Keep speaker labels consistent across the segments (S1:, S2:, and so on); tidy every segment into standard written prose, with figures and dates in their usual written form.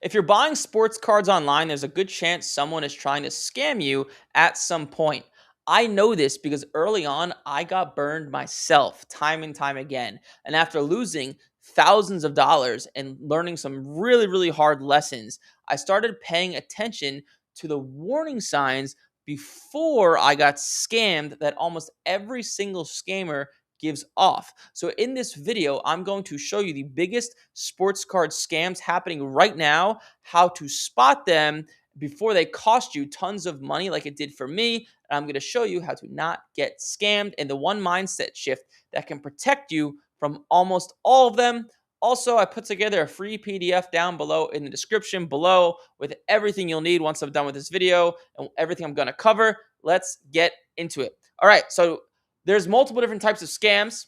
S1: If you're buying sports cards online, there's a good chance someone is trying to scam you at some point. I know this because early on, I got burned myself time and time again. And after losing thousands of dollars and learning some really, really hard lessons, I started paying attention to the warning signs before I got scammed that almost every single scammer gives off. So in this video, I'm going to show you the biggest sports card scams happening right now, how to spot them before they cost you tons of money like it did for me. And I'm going to show you how to not get scammed and the one mindset shift that can protect you from almost all of them. Also, I put together a free PDF down below in the description below with everything you'll need once I'm done with this video and everything I'm going to cover. Let's get into it. All right, so there's multiple different types of scams.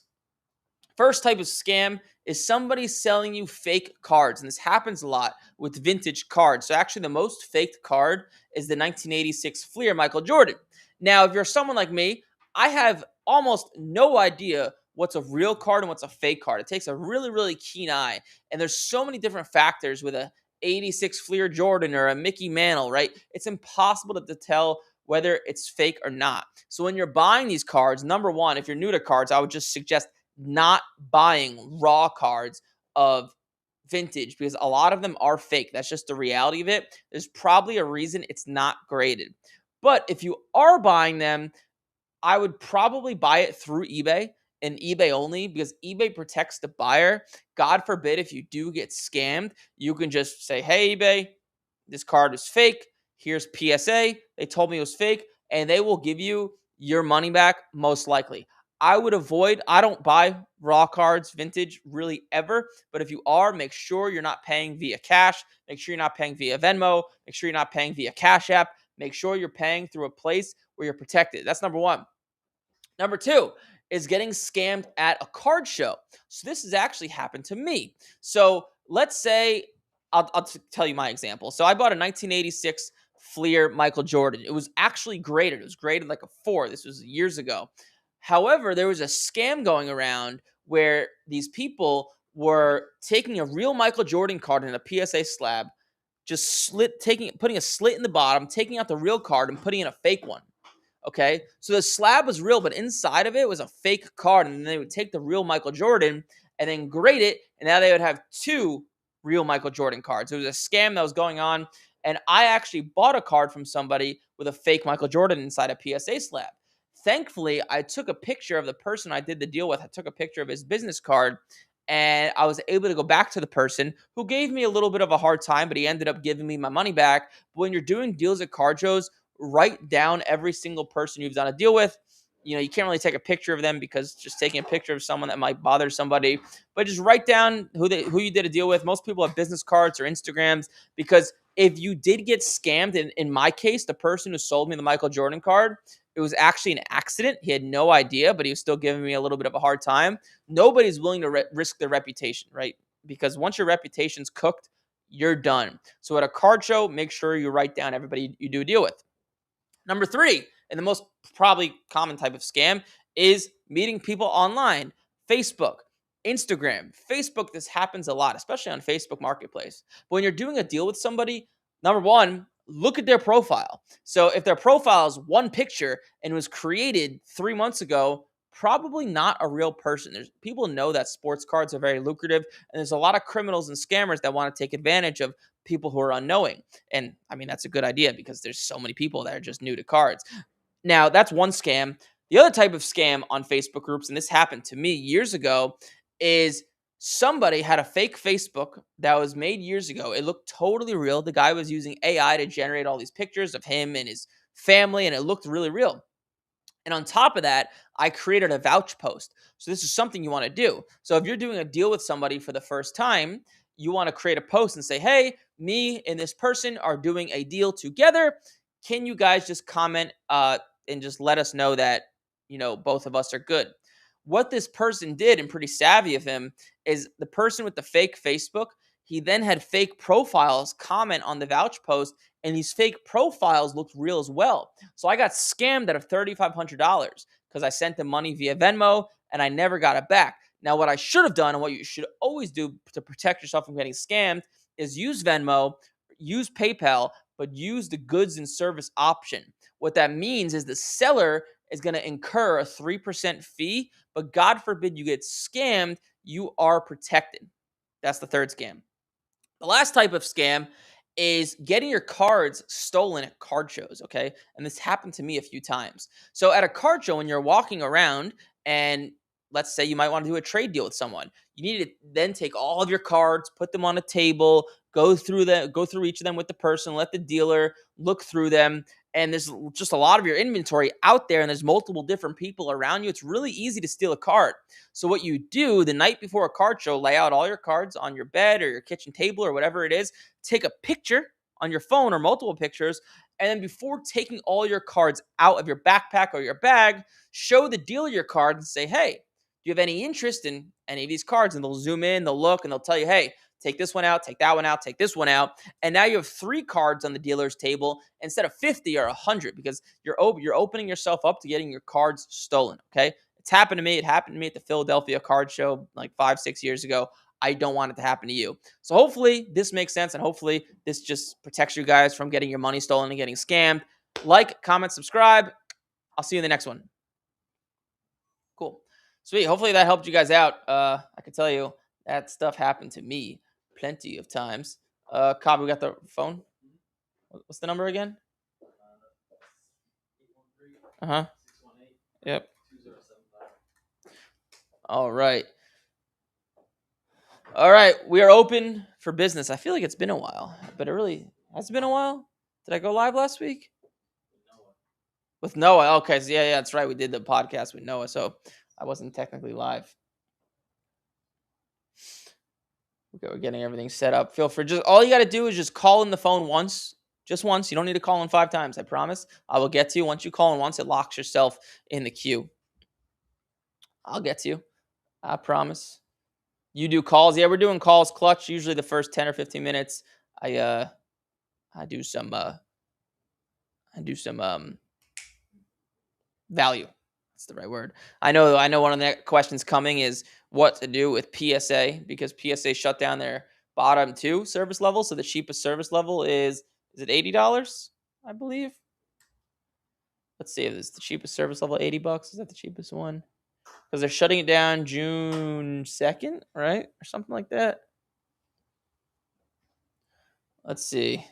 S1: First type of scam is somebody selling you fake cards, and this happens a lot with vintage cards. So actually, the most faked card is the 1986 Fleer Michael Jordan. Now, if you're someone like me, I have almost no idea what's a real card and what's a fake card. It takes a really, really keen eye, and there's so many different factors with a 86 Fleer Jordan or a Mickey Mantle, right? It's impossible to tell whether it's fake or not. So when you're buying these cards, number one, if you're new to cards, I would just suggest not buying raw cards of vintage because a lot of them are fake. That's just the reality of it. There's probably a reason it's not graded. But if you are buying them, I would probably buy it through eBay and eBay only because eBay protects the buyer. God forbid if you do get scammed, you can just say, "Hey eBay, this card is fake. Here's PSA. They told me it was fake," and they will give you your money back most likely. I don't buy raw cards vintage really ever, but if you are, make sure you're not paying via cash. Make sure you're not paying via Venmo. Make sure you're not paying via Cash App. Make sure you're paying through a place where you're protected. That's number one. Number two is getting scammed at a card show. So this has actually happened to me. So let's say I'll tell you my example. So I bought a 1986 Fleer Michael Jordan. It was actually graded. It was graded like a 4. This was years ago. However, there was a scam going around where these people were taking a real Michael Jordan card in a PSA slab, just putting a slit in the bottom, taking out the real card and putting in a fake one. Okay, so the slab was real, but inside of it was a fake card, and then they would take the real Michael Jordan and then grade it, and now they would have two real Michael Jordan cards. It was a scam that was going on, and I actually bought a card from somebody with a fake Michael Jordan inside a PSA slab. Thankfully, I took a picture of the person I did the deal with. I took a picture of his business card, and I was able to go back to the person who gave me a little bit of a hard time, but he ended up giving me my money back. But when you're doing deals at card shows, write down every single person you've done a deal with. You know, you can't really take a picture of them because just taking a picture of someone that might bother somebody, but just write down who you did a deal with. Most people have business cards or Instagrams because if you did get scammed, in my case, the person who sold me the Michael Jordan card, it was actually an accident. He had no idea, but he was still giving me a little bit of a hard time. Nobody's willing to risk their reputation, right? Because once your reputation's cooked, you're done. So at a card show, make sure you write down everybody you do a deal with. Number three, and the most probably common type of scam, is meeting people online. Facebook, Instagram, Facebook, this happens a lot, especially on Facebook Marketplace. But when you're doing a deal with somebody, number one, look at their profile. So if their profile is one picture and was created 3 months ago, probably not a real person. There's people know that sports cards are very lucrative, and there's a lot of criminals and scammers that want to take advantage of people who are unknowing. And I mean, that's a good idea because there's so many people that are just new to cards. Now, that's one scam. The other type of scam on Facebook groups, and this happened to me years ago, is somebody had a fake Facebook that was made years ago. It looked totally real. The guy was using AI to generate all these pictures of him and his family, and it looked really real. And on top of that, I created a vouch post. So this is something you want to do. So if you're doing a deal with somebody for the first time, you want to create a post and say, "Hey, me and this person are doing a deal together. Can you guys just comment and just let us know that, both of us are good?" What this person did, and pretty savvy of him, is the person with the fake Facebook, he then had fake profiles comment on the vouch post, and these fake profiles looked real as well. So I got scammed out of $3,500 because I sent the money via Venmo and I never got it back. Now, what I should have done and what you should always do to protect yourself from getting scammed is use Venmo, use PayPal, but use the goods and service option. What that means is the seller is going to incur a 3% fee, but God forbid you get scammed, you are protected. That's the third scam. The last type of scam is getting your cards stolen at card shows, okay? And this happened to me a few times. So at a card show, when you're walking around and let's say you might want to do a trade deal with someone, you need to then take all of your cards, put them on a table, go through each of them with the person, let the dealer look through them. And there's just a lot of your inventory out there, and there's multiple different people around you. It's really easy to steal a card. So what you do the night before a card show, lay out all your cards on your bed or your kitchen table or whatever it is, take a picture on your phone or multiple pictures, and then before taking all your cards out of your backpack or your bag, show the dealer your card and say, "Hey, do you have any interest in any of these cards?" And they'll zoom in, they'll look, and they'll tell you, "Hey, take this one out, take that one out, take this one out." And now you have 3 cards on the dealer's table instead of 50 or 100 because you're opening yourself up to getting your cards stolen, okay? It's happened to me. It happened to me at the Philadelphia card show like 5, 6 years ago. I don't want it to happen to you. So hopefully this makes sense, and hopefully this just protects you guys from getting your money stolen and getting scammed. Like, comment, subscribe. I'll see you in the next one. Cool. Sweet. Hopefully that helped you guys out. I can tell you that stuff happened to me plenty of times. Cobb, we got the phone. What's the number again? Uh-huh. Yep. All right. All right. We are open for business. I feel like it's been a while, but it really has been a while. Did I go live last week? With Noah. Okay. So yeah, that's right. We did the podcast with Noah. So I wasn't technically live. Okay, we're getting everything set up. Feel free. Just all you got to do is just call in the phone once. Just once. You don't need to call in 5 times. I promise. I will get to you. Once you call in once, it locks yourself in the queue. I'll get to you. I promise. You do calls. Yeah, we're doing calls clutch. Usually the first 10 or 15 minutes. I do some value. That's the right word. I know one of the questions coming is what to do with PSA because PSA shut down their bottom 2 service levels. So the cheapest service level is it $80? I believe. Let's see if it's the cheapest service level, $80. Is that the cheapest one? Because they're shutting it down June 2nd, right? Or something like that. Let's see.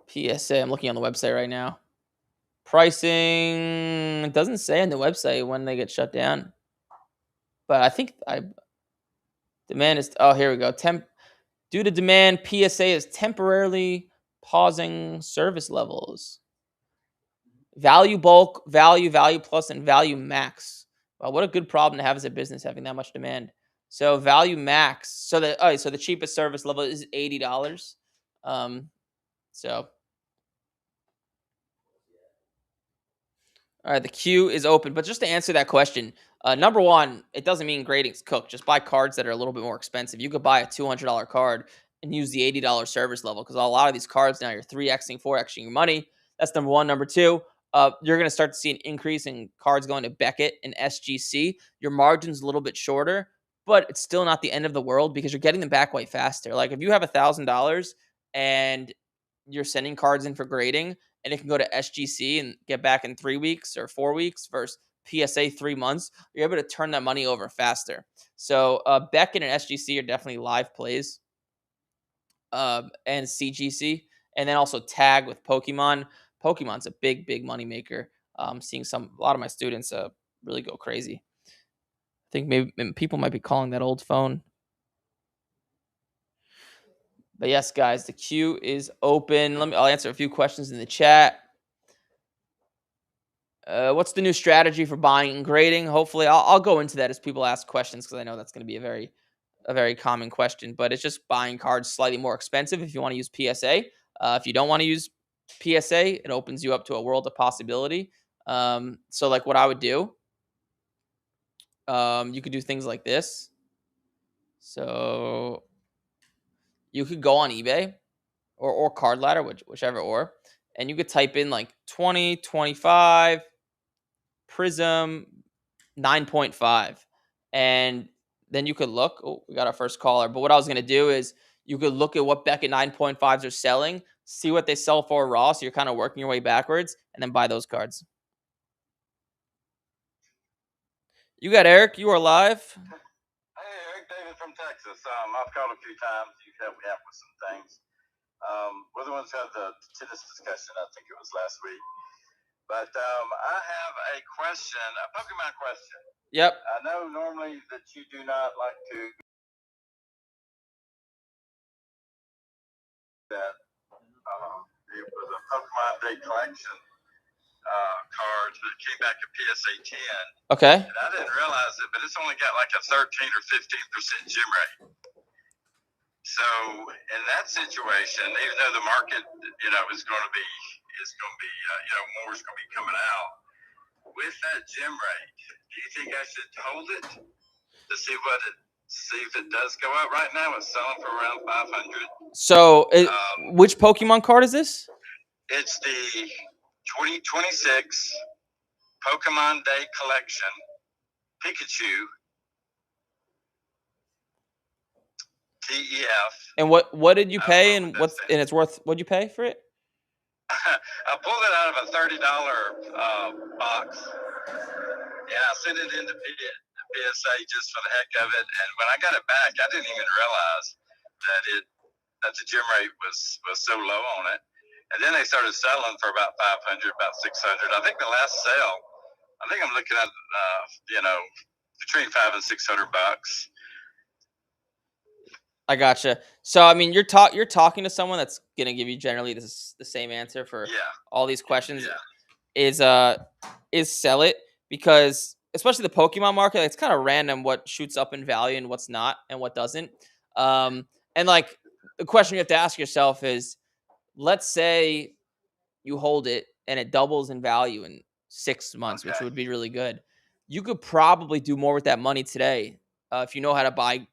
S1: PSA. I'm looking on the website right now. Pricing, it doesn't say on the website when they get shut down. But I think demand is here we go. Due to demand, PSA is temporarily pausing service levels. Value bulk, value plus, and value max. Wow, what a good problem to have as a business having that much demand. So value max. So the cheapest service level is $80. So all right, the queue is open. But just to answer that question, number one, it doesn't mean grading's cooked. Just buy cards that are a little bit more expensive. You could buy a $200 card and use the $80 service level because a lot of these cards now you're 3xing, 4xing your money. That's number one. Number two, you're going to start to see an increase in cards going to Beckett and SGC. Your margin's a little bit shorter, but it's still not the end of the world because you're getting them back way faster. Like if you have $1,000 and you're sending cards in for grading, and it can go to SGC and get back in 3 weeks or 4 weeks versus PSA 3 months, you're able to turn that money over faster. So Beckett and SGC are definitely live plays, and CGC, and then also Tag with Pokemon. Pokemon's a big money maker. Seeing a lot of my students really go crazy. I think maybe people might be calling that old phone. But yes, guys, the queue is open. I'll answer a few questions in the chat. What's the new strategy for buying and grading? Hopefully, I'll go into that as people ask questions because I know that's going to be a very common question. But it's just buying cards slightly more expensive if you want to use PSA. If you don't want to use PSA, it opens you up to a world of possibility. So like what I would do, you could do things like this. So you could go on eBay or Card Ladder, whichever, and you could type in like 2025 Prism 9.5, and then you could look. Oh, we got our first caller. But what I was going to do is You could look at what Beckett 9.5s are selling, see what they sell for raw, so you're kind of working your way backwards, and then buy those cards. You got Eric. You are live.
S2: Hey, Eric, David from Texas. I've called a few times. You've helped me out with some things. We're the ones who had the tennis discussion. I think it was last week. But I have a question, a Pokemon question.
S1: Yep.
S2: I know normally that you do not like to that. It was a Pokemon Day collection cards that came back at PSA 10.
S1: Okay.
S2: And I didn't realize it, but it's only got like a 13 or 15% gem rate. So in that situation, even though the market, is going to be, more is going to be coming out with that gem rate, do you think I should hold it to see if it does go up? Right now, it's selling for around 500.
S1: So, which Pokemon card is this?
S2: It's the 2026 Pokemon Day Collection Pikachu TEF.
S1: And what did you pay? And it's worth? What'd you pay for it?
S2: I pulled it out of a $30 box, and I sent it into PSA just for the heck of it. And when I got it back, I didn't even realize that the gem rate was so low on it. And then they started selling for about 500, about 600. I think the last sale, I think I'm looking at between $500 and $600.
S1: I gotcha. So I mean, you're talking to someone that's gonna give you generally the same answer for all these questions.
S2: Yeah.
S1: Is sell it, because especially the Pokemon market, it's kind of random what shoots up in value and what's not and what doesn't. And like the question you have to ask yourself is, let's say you hold it and it doubles in value in 6 months, which would be really good. You could probably do more with that money today if you know how to buy,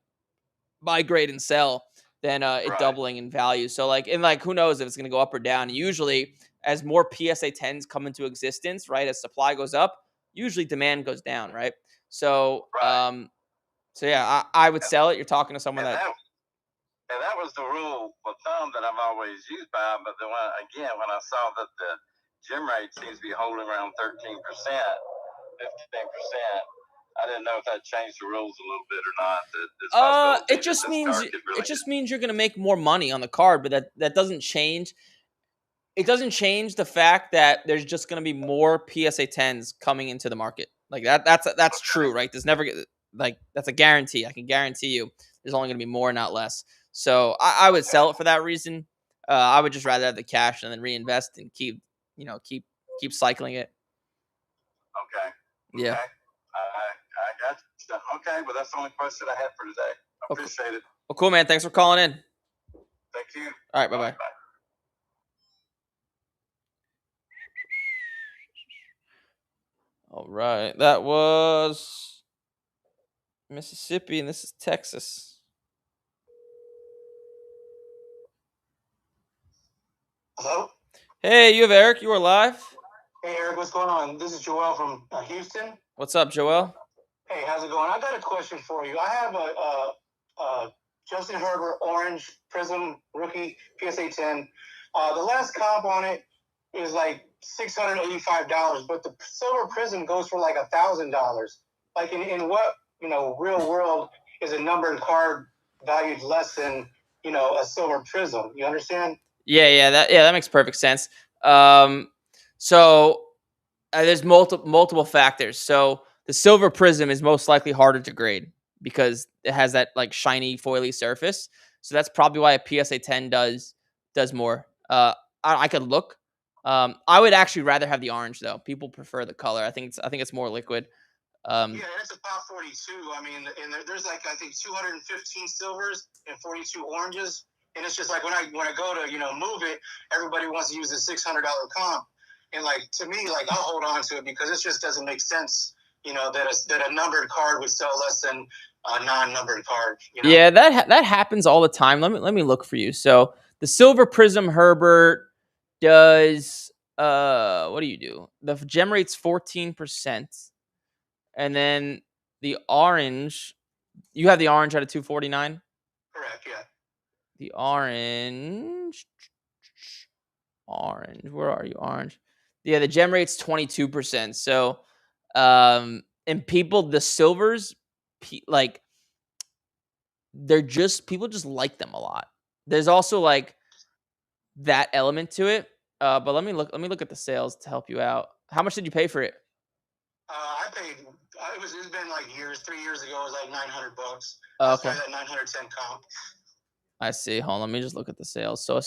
S1: grade, and sell than it doubling in value. So who knows if it's going to go up or down. Usually, as more PSA 10s come into existence, right, as supply goes up, usually demand goes down, right? So, I would sell it. You're talking to someone
S2: that was the rule of thumb that I've always used by. But then when I saw that the gem rate seems to be holding around 13%, 15%. I didn't know if that changed the rules a little bit or not.
S1: It just means you're gonna make more money on the card, but that doesn't change. It doesn't change the fact that there's just gonna be more PSA 10s coming into the market. Like that's true, right? There's never that's a guarantee. I can guarantee you, there's only gonna be more, not less. So I would sell it for that reason. I would just rather have the cash and then reinvest and keep cycling it.
S2: Okay.
S1: Yeah.
S2: Okay. I got you. Okay, well, that's the only question I had for today. I appreciate it.
S1: Well, cool, man. Thanks for calling in.
S2: Thank you.
S1: All right, bye-bye.
S2: Bye.
S1: All right, that was Mississippi, and this is Texas.
S3: Hello?
S1: Hey, you have Eric. You are live.
S3: Hey, Eric, what's going on? This is Joel from Houston.
S1: What's up, Joel?
S3: Hey, how's it going? I got a question for you. I have a Justin Herbert Orange Prism Rookie PSA 10. The last comp on it is like $685, but the Silver Prism goes for like $1,000. Like in what, real world is a numbered card valued less than, a Silver Prism? You understand?
S1: Yeah, that makes perfect sense. So there's multiple factors. So the Silver Prism is most likely harder to grade because it has that like shiny foily surface. So that's probably why a PSA 10 does more. I could look. I would actually rather have the orange though. People prefer the color. I think it's more liquid.
S3: Yeah, it's about 42. I mean, and there's like I think 215 silvers and 42 oranges. And it's just like when I go to move it, everybody wants to use a $600 comp, and like to me, like I'll hold on to it because it just doesn't make sense, that a numbered card would sell less than a non-numbered card.
S1: Yeah, that happens all the time. Let me look for you. So the Silver Prism Herbert does what do you do? The gem rate's 14%, and then the orange, you have the orange at a 249.
S3: Correct. Yeah.
S1: the orange. Where are you? Orange. Yeah, the gem rate's 22%. So, and the silvers, like people just like them a lot. There's also like that element to it. But let me look at the sales to help you out. How much did you pay for it?
S3: I paid. It's been like years. 3 years ago, it was like $900.
S1: Okay,
S3: That 910 comp.
S1: I see. Hold on, let me just look at the sales. So a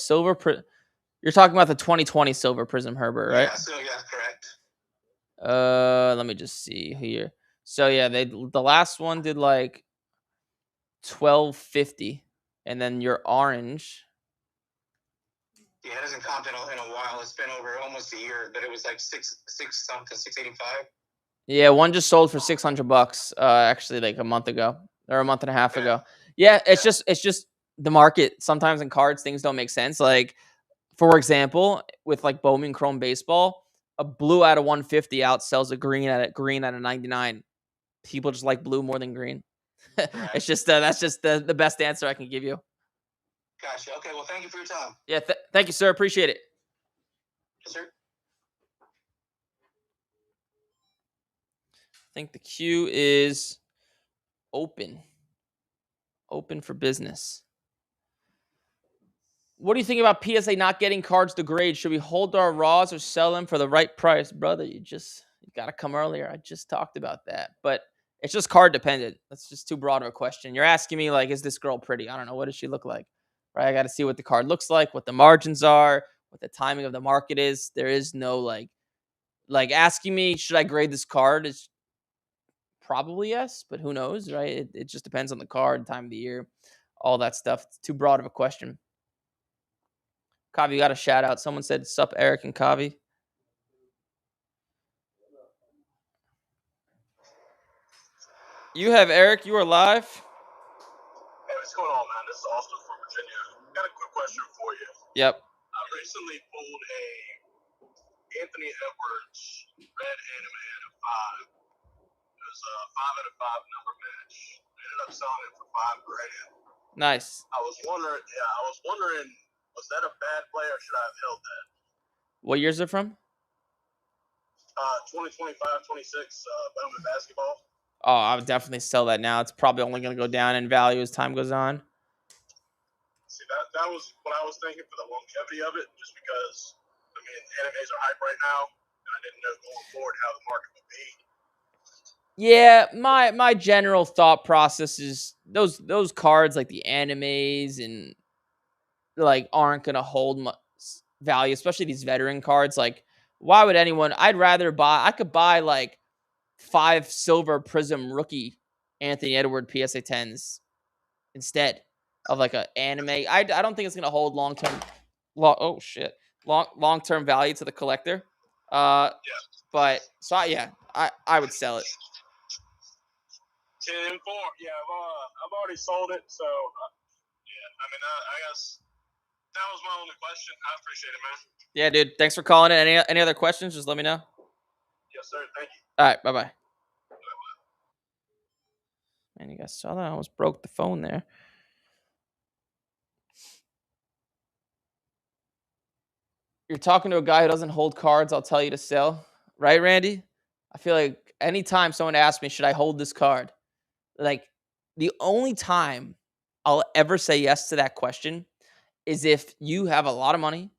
S1: you're talking about the 2020 silver Prism Herbert, right?
S3: Yeah, so yeah, correct.
S1: Let me just see here. So yeah, the last one did like 1250, and then your orange.
S3: Yeah, it hasn't comped in a while. It's been over almost a year, but it was like six something, 685.
S1: Yeah, one just sold for $600. Actually, like a month ago or a month and a half ago. Yeah, it's just the market. Sometimes in cards, things don't make sense. Like for example, with like Bowman Chrome Baseball, a blue out of 150 outsells a green at a 99. People just like blue more than green. It's just that's just the best answer I can give you.
S3: Gotcha. Okay, well, thank you for your time.
S1: Yeah, thank you, sir. Appreciate it.
S3: Yes, sir.
S1: I think the queue is open for business. What do you think about PSA not getting cards to grade? Should we hold our raws or sell them for the right price? Brother, you got to come earlier. I just talked about that. But it's just card dependent. That's just too broad of a question. You're asking me, like, is this girl pretty? I don't know. What does she look like? Right? I got to see what the card looks like, what the margins are, what the timing of the market is. There is no, like asking me, should I grade this card? Is probably yes, but who knows, right? It just depends on the card, time of the year, all that stuff. It's too broad of a question. Kavi got a shout out. Someone said, "Sup, Eric and Kavi." You have Eric. You are live.
S4: Hey, what's going on, man? This is Austin from Virginia. Got a quick question for you.
S1: Yep.
S4: I recently pulled a Anthony Edwards red anime out of 5. It was a 5 out of 5 number match. I ended up selling it for $5,000.
S1: Nice.
S4: I was wondering, was that a bad play or should I have held that?
S1: What year is it from?
S4: 2025, 26 Bowman basketball.
S1: Oh, I would definitely sell that now. It's probably only going to go down in value as time goes on.
S4: See, that was what I was thinking for the longevity of it, just because, I mean, animes are hype right now, and I didn't know going forward how the market would be.
S1: Yeah, my general thought process is those cards like the animes and like aren't going to hold much value, especially these veteran cards. Like, why would anyone? I could buy like 5 silver Prism rookie Anthony Edward PSA 10s instead of like a anime. I don't think it's gonna hold long term value to the collector. But so I would sell it.
S4: 10-4. Yeah, I've already sold it, so yeah. I mean, I guess that was my only question. I appreciate it, man.
S1: Yeah, dude. Thanks for calling in. Any other questions? Just let me know.
S4: Yes, sir. Thank you.
S1: All right. Bye. Man, you guys saw that? I almost broke the phone there. You're talking to a guy who doesn't hold cards. I'll tell you to sell. Right, Randy? I feel like anytime someone asks me, should I hold this card? Like, the only time I'll ever say yes to that question is if you have a lot of money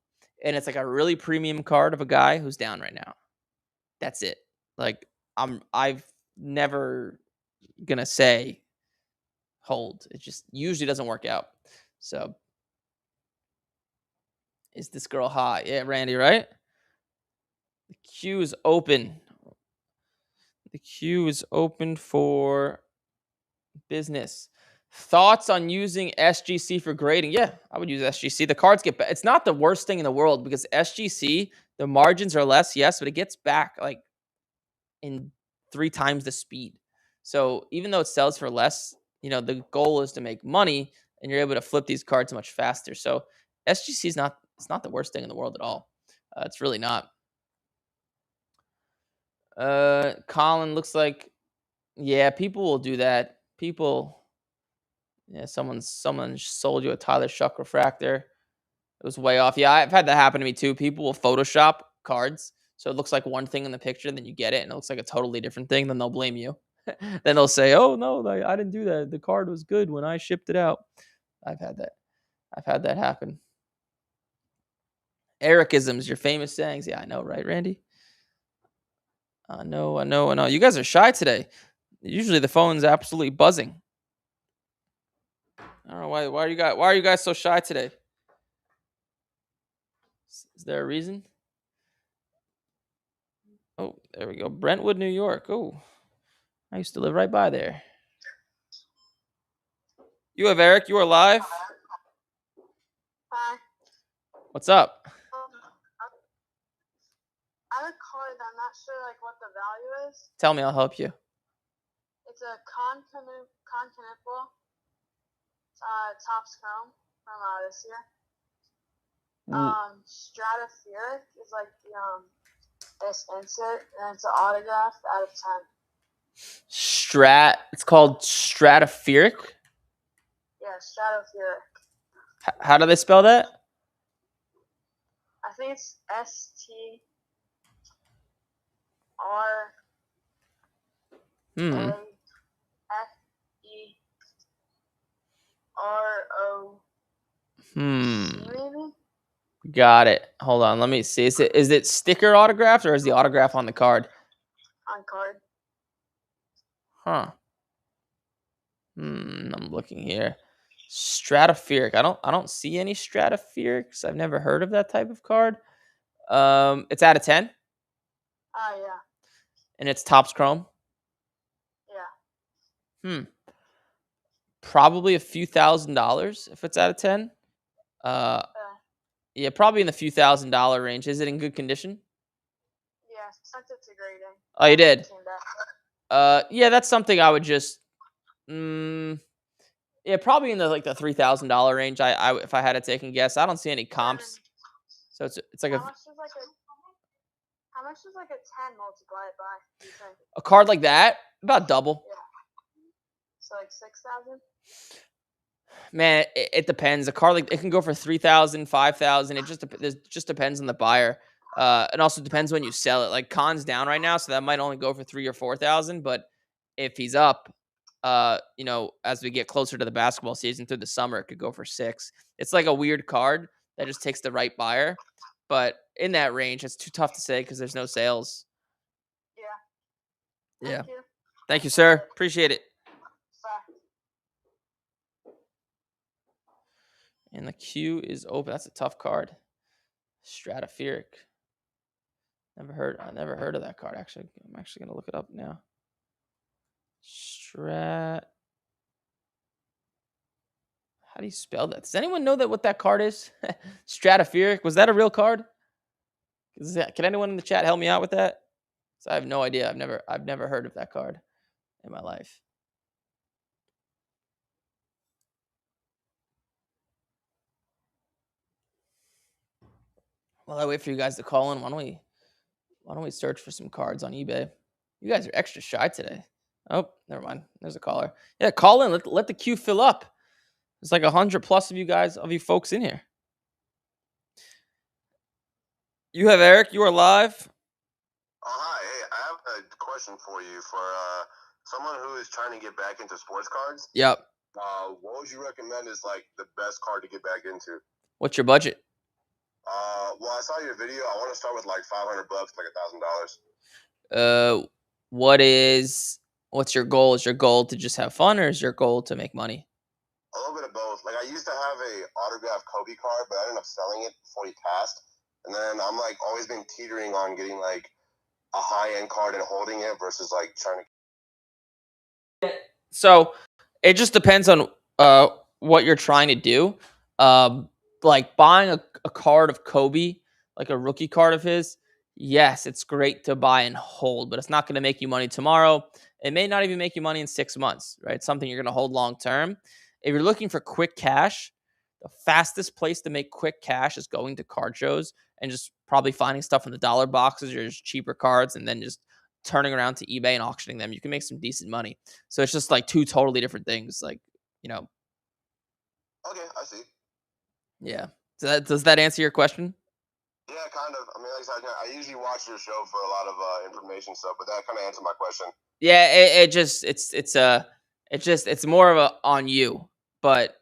S1: and it's like a really premium card of a guy who's down right now. That's it. Like, I've never gonna say hold. It just usually doesn't work out. So, is this girl hot? Yeah, Randy, right? The queue is open. The queue is open for business. Thoughts on using SGC for grading? Yeah, I would use SGC. The cards get back. It's not the worst thing in the world because SGC, the margins are less, yes, but it gets back like in 3 times the speed. So even though it sells for less, the goal is to make money and you're able to flip these cards much faster. So SGC is it's not the worst thing in the world at all. It's really not. Colin looks like, yeah, people will do that. People Yeah, someone sold you a Tyler Shuck refractor. It was way off. Yeah, I've had that happen to me too. People will Photoshop cards so it looks like one thing in the picture, then you get it and it looks like a totally different thing. Then they'll blame you. Then they'll say, "Oh no, I didn't do that. The card was good when I shipped it out." I've had that. I've had that happen. Ericisms, your famous sayings. Yeah, I know, right, Randy? I know. You guys are shy today. Usually the phone's absolutely buzzing. I don't know why. Why are you guys so shy today? Is there a reason? Oh, there we go. Brentwood, New York. Oh, I used to live right by there. You have Eric. You are live.
S5: Hi.
S1: What's up?
S5: I have a card that I'm not sure what the value is.
S1: Tell me, I'll help you.
S5: It's a Continental Topps Chrome from this year. Stratospheric is this insert, and it's an autograph out of 10.
S1: It's called Stratospheric.
S5: Yeah, Stratospheric.
S1: How do they spell that?
S5: I think it's STRATOSPHERIC. Maybe?
S1: Got it. Hold on, let me see. Is it sticker autographed or is the autograph on the card?
S5: On card.
S1: Huh. I'm looking here. Stratospheric. I don't see any Stratospherics. I've never heard of that type of card. It's out of 10.
S5: Yeah.
S1: And it's Topps Chrome.
S5: Yeah.
S1: Probably a few $1,000s if it's out of 10. Yeah, probably in the few $1,000 range. Is it in good condition?
S5: Yeah, sent it to grading.
S1: Oh, you did? Yeah, that's something I would just yeah, probably in the $3,000 range. I if I had to take a guess. I don't see any comps. So it's like
S5: how much does a 10 multiplied by, you think?
S1: a card like that, about double.
S5: Yeah. So 6,000?
S1: Man, it depends. A car it can go for 3,000, 5,000. It just depends on the buyer. It also depends when you sell it. Like Khan's down right now, so that might only go for 3,000 or 4,000. But if he's up, as we get closer to the basketball season through the summer, it could go for 6. It's like a weird card that just takes the right buyer. But in that range, it's too tough to say because there's no sales.
S5: Yeah.
S1: Yeah. Thank you, sir. Appreciate it. And the queue is open. That's a tough card. Stratospheric. I never heard of that card, actually. I'm actually going to look it up now. How do you spell that? Does anyone know what that card is? Stratospheric. Was that a real card? Can anyone in the chat help me out with that? So I have no idea. I've never heard of that card in my life. While I wait for you guys to call in, why don't we search for some cards on eBay? You guys are extra shy today. Oh, never mind. There's a caller. Yeah, call in. Let the queue fill up. There's like 100+ of you folks in here. You have Eric. You are live.
S4: Oh, hi. Hey, I have a question for you. For someone who is trying to get back into sports cards.
S1: Yep.
S4: What would you recommend is the best card to get back into?
S1: What's your budget?
S4: Well, I saw your video. I want to start with $500, $1,000.
S1: What's your goal? Is your goal to just have fun, or is your goal to make money?
S4: A little bit of both. I used to have a autographed Kobe card, but I ended up selling it before he passed. And then I'm always been teetering on getting a high-end card and holding it versus trying to.
S1: So it just depends on what you're trying to do. Buying a card of Kobe, like a rookie card of his, yes, it's great to buy and hold, but it's not going to make you money tomorrow. It may not even make you money in 6 months, right? It's something you're going to hold long term. If you're looking for quick cash, the fastest place to make quick cash is going to card shows and just probably finding stuff in the dollar boxes or just cheaper cards and then just turning around to eBay and auctioning them. You can make some decent money. So it's just two totally different things.
S6: Okay, I see.
S1: Yeah. Does that answer your question?
S6: Yeah, kind of. I mean, like I said, I usually watch your show for a lot of information stuff, but that kind of answered my question.
S1: Yeah, it's more of a on you, but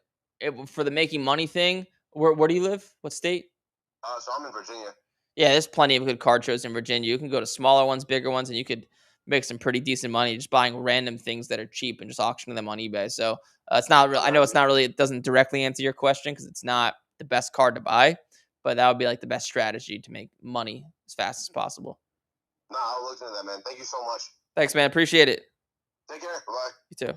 S1: for the making money thing, where do you live? What state?
S6: So I'm in Virginia.
S1: Yeah, there's plenty of good card shows in Virginia. You can go to smaller ones, bigger ones, and you could make some pretty decent money just buying random things that are cheap and just auctioning them on eBay. So it's not real. I know it's not really. It doesn't directly answer your question because it's not the best card to buy, but that would be like the best strategy to make money as fast as possible.
S6: Nah, I'll look into that, man. Thank you so much.
S1: Thanks, man. Appreciate it.
S6: Take care. Bye.
S1: You too.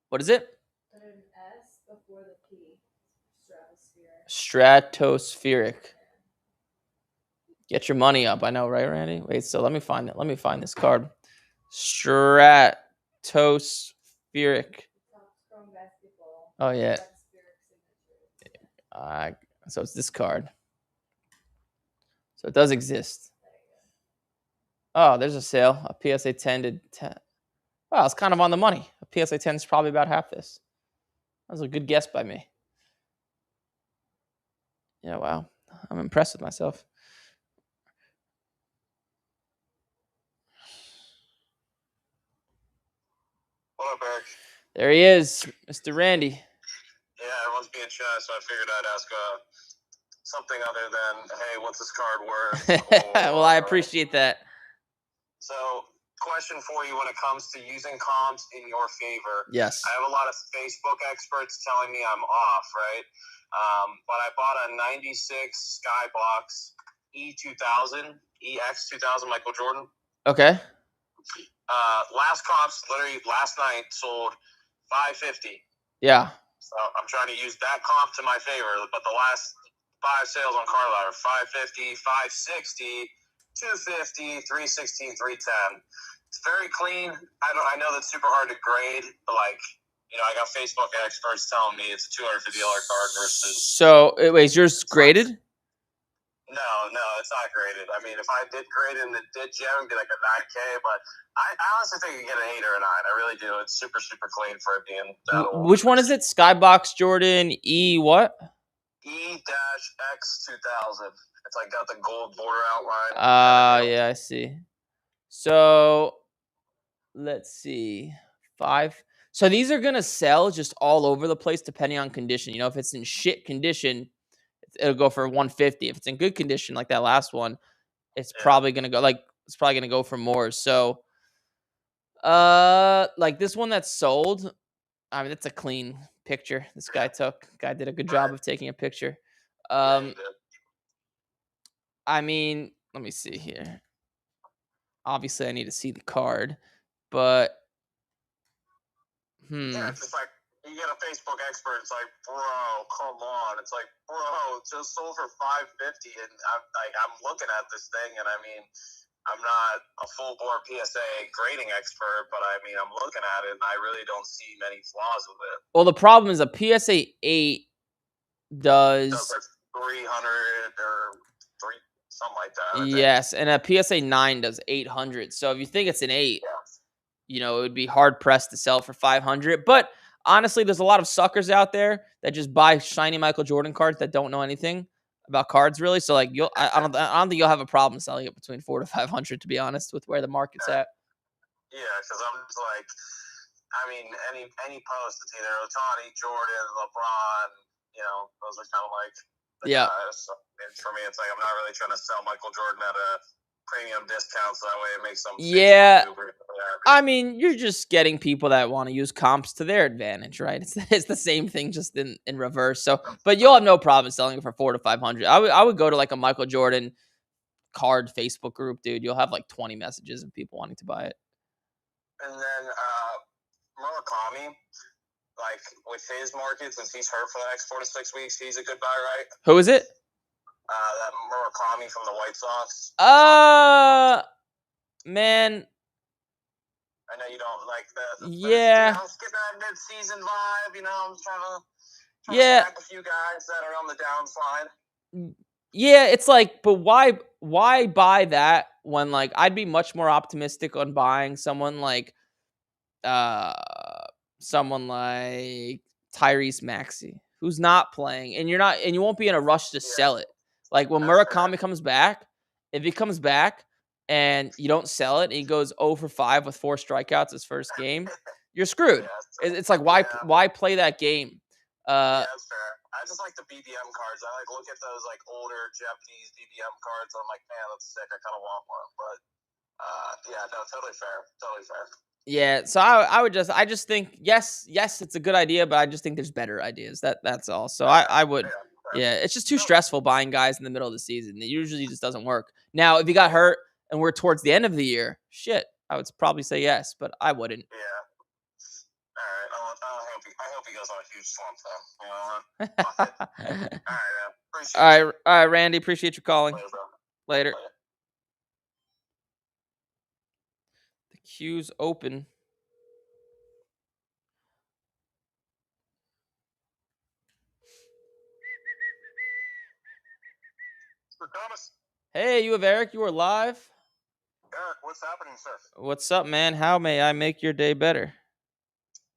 S1: What is it?
S7: Put an S before the P. Stratospheric.
S1: Stratospheric. Get your money up. I know, right, Randy? Wait, so let me find it. Let me find this card. Stratospheric. Oh yeah. So it's this card. So it does exist. Oh, there's a sale. A PSA 10 to 10. Wow, it's kind of on the money. A PSA 10 is probably about half this. That was a good guess by me. Yeah, wow. I'm impressed with myself.
S6: What up, Eric?
S1: There he is, Mr. Randy.
S6: Yeah, everyone's being shy, so I figured I'd ask something other than, hey, what's this card worth?
S1: Well, I appreciate that.
S6: So, question for you when it comes to using comps in your favor.
S1: Yes.
S6: I have a lot of Facebook experts telling me I'm off, right? But I bought a 96 Skybox E2000, EX2000 Michael Jordan.
S1: Okay.
S6: Last comps, literally last night, sold $550.
S1: Yeah.
S6: So I'm trying to use that comp to my favor. But the last 5 sales on Card Ladder, $550, $560, $250, $316, $310. It's very clean. I know that's super hard to grade, but like, you know, I got Facebook experts telling me it's a $250 card versus.
S1: So wait, is yours graded?
S6: No, it's not graded. I mean, if I did grade it and it did gem, it'd be like a 9K, but I honestly think you get an 8 or a 9. I really do. It's super, super clean for it being that old.
S1: Which one is it? Skybox Jordan E what?
S6: E-X2000. It's like got the gold border outline.
S1: Yeah, I see. So let's see. 5. So these are gonna sell just all over the place depending on condition. You know, if it's in shit condition, it'll go for 150. If it's in good condition, like that last one, it's probably gonna go for more. So like this one that's sold, I mean, it's a clean picture this guy took. Guy did a good job of taking a picture. I mean, let me see here. Obviously, I need to see the card, but
S6: Yeah, it's just like you get a Facebook expert. It's like, bro, come on. It's like, bro, it just sold for $550, and I'm looking at this thing, and I mean, I'm not a full bore PSA grading expert, but I mean, I'm looking at it, and I really don't see many flaws with it.
S1: Well, the problem is a PSA 8 does
S6: like 300 or 3 something like that.
S1: Yes, and a PSA 9 does 800. So if you think it's an 8. You know, it would be hard pressed to sell for 500. But honestly, there's a lot of suckers out there that just buy shiny Michael Jordan cards that don't know anything about cards really. So like, I don't think you'll have a problem selling it between 400 to 500. To be honest, with where the market's at.
S6: Yeah, because I'm just like, I mean, any post, it's either Ohtani, Jordan, LeBron. You know, those are kind of like the guys. So, for me, it's like I'm not really trying to sell Michael Jordan at a premium discounts, so that way it makes them.
S1: Yeah, I mean, you're just getting people that want to use comps to their advantage, right? It's the same thing, just in reverse. So, but you'll have no problem selling it for 400 to 500. I would go to like a Michael Jordan card Facebook group, dude. You'll have like 20 messages of people wanting to buy it.
S6: And then Murakami, like with his market, since he's hurt for the next 4 to 6 weeks, he's a good buy, right?
S1: Who is it?
S6: That Murakami from the White Sox.
S1: Man.
S6: I know you don't like the
S1: yeah.
S6: You know, let's get that mid-season vibe. You know, I'm trying to
S1: stack
S6: a few guys that are on the downside.
S1: Yeah, it's like, but why buy that when like I'd be much more optimistic on buying uh someone like Tyrese Maxey, who's not playing, and you won't be in a rush to sell it. Like when
S6: That's fair.
S1: Murakami comes back, if he comes back and you don't sell it and he goes 0 for 5 with 4 strikeouts his first game, you're screwed.
S6: Yeah,
S1: It's like why play that game?
S6: yeah, that's fair. I just like the BBM cards. I like look at those like older Japanese BBM cards. And I'm like, man, that's sick. I kind of want one. But yeah, no, totally fair. Totally fair.
S1: Yeah, so I just think yes, it's a good idea, but I just think there's better ideas. That's all. So I would yeah, it's just too stressful buying guys in the middle of the season. It usually just doesn't work. Now, if you got hurt and we're towards the end of the year, shit, I would probably say yes, but I wouldn't.
S6: Yeah. All right. I hope he goes on a huge slump though. You know what? Fuck it. All right, man. Appreciate you.
S1: All right, Randy, appreciate you calling.
S6: Later, bro.
S1: Later.
S6: Later.
S1: The queue's open.
S4: Mr. Thomas.
S1: Hey, you have Eric. You are live.
S4: Eric, what's happening, sir?
S1: What's up, man? How may I make your day better?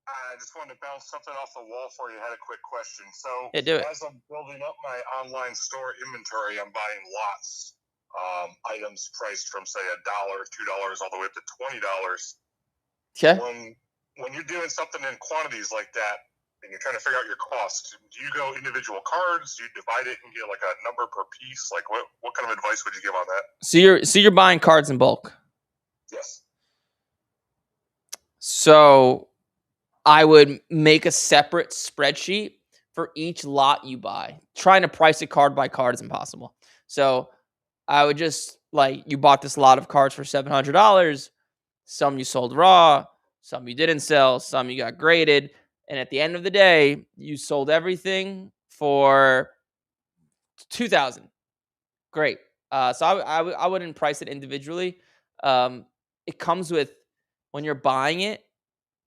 S4: I just wanted to bounce something off the wall for you. I had a quick question. So,
S1: Yeah, do it.
S4: as I'm building up my online store inventory, I'm buying lots, items priced from say $1, $2, all the way up to $20.
S1: Okay.
S4: When you're doing something in quantities like that, and you're trying to figure out your cost, do you go individual cards? Do you divide it and get like a number per piece? Like, what kind of advice would you give on that?
S1: So you're buying cards in bulk.
S4: Yes.
S1: So I would make a separate spreadsheet for each lot you buy. Trying to price it card by card is impossible. So I would just like, you bought this lot of cards for $700. Some you sold raw, some you didn't sell, some you got graded. And at the end of the day, you sold everything for $2,000. Great. So I wouldn't price it individually. It comes with, when you're buying it,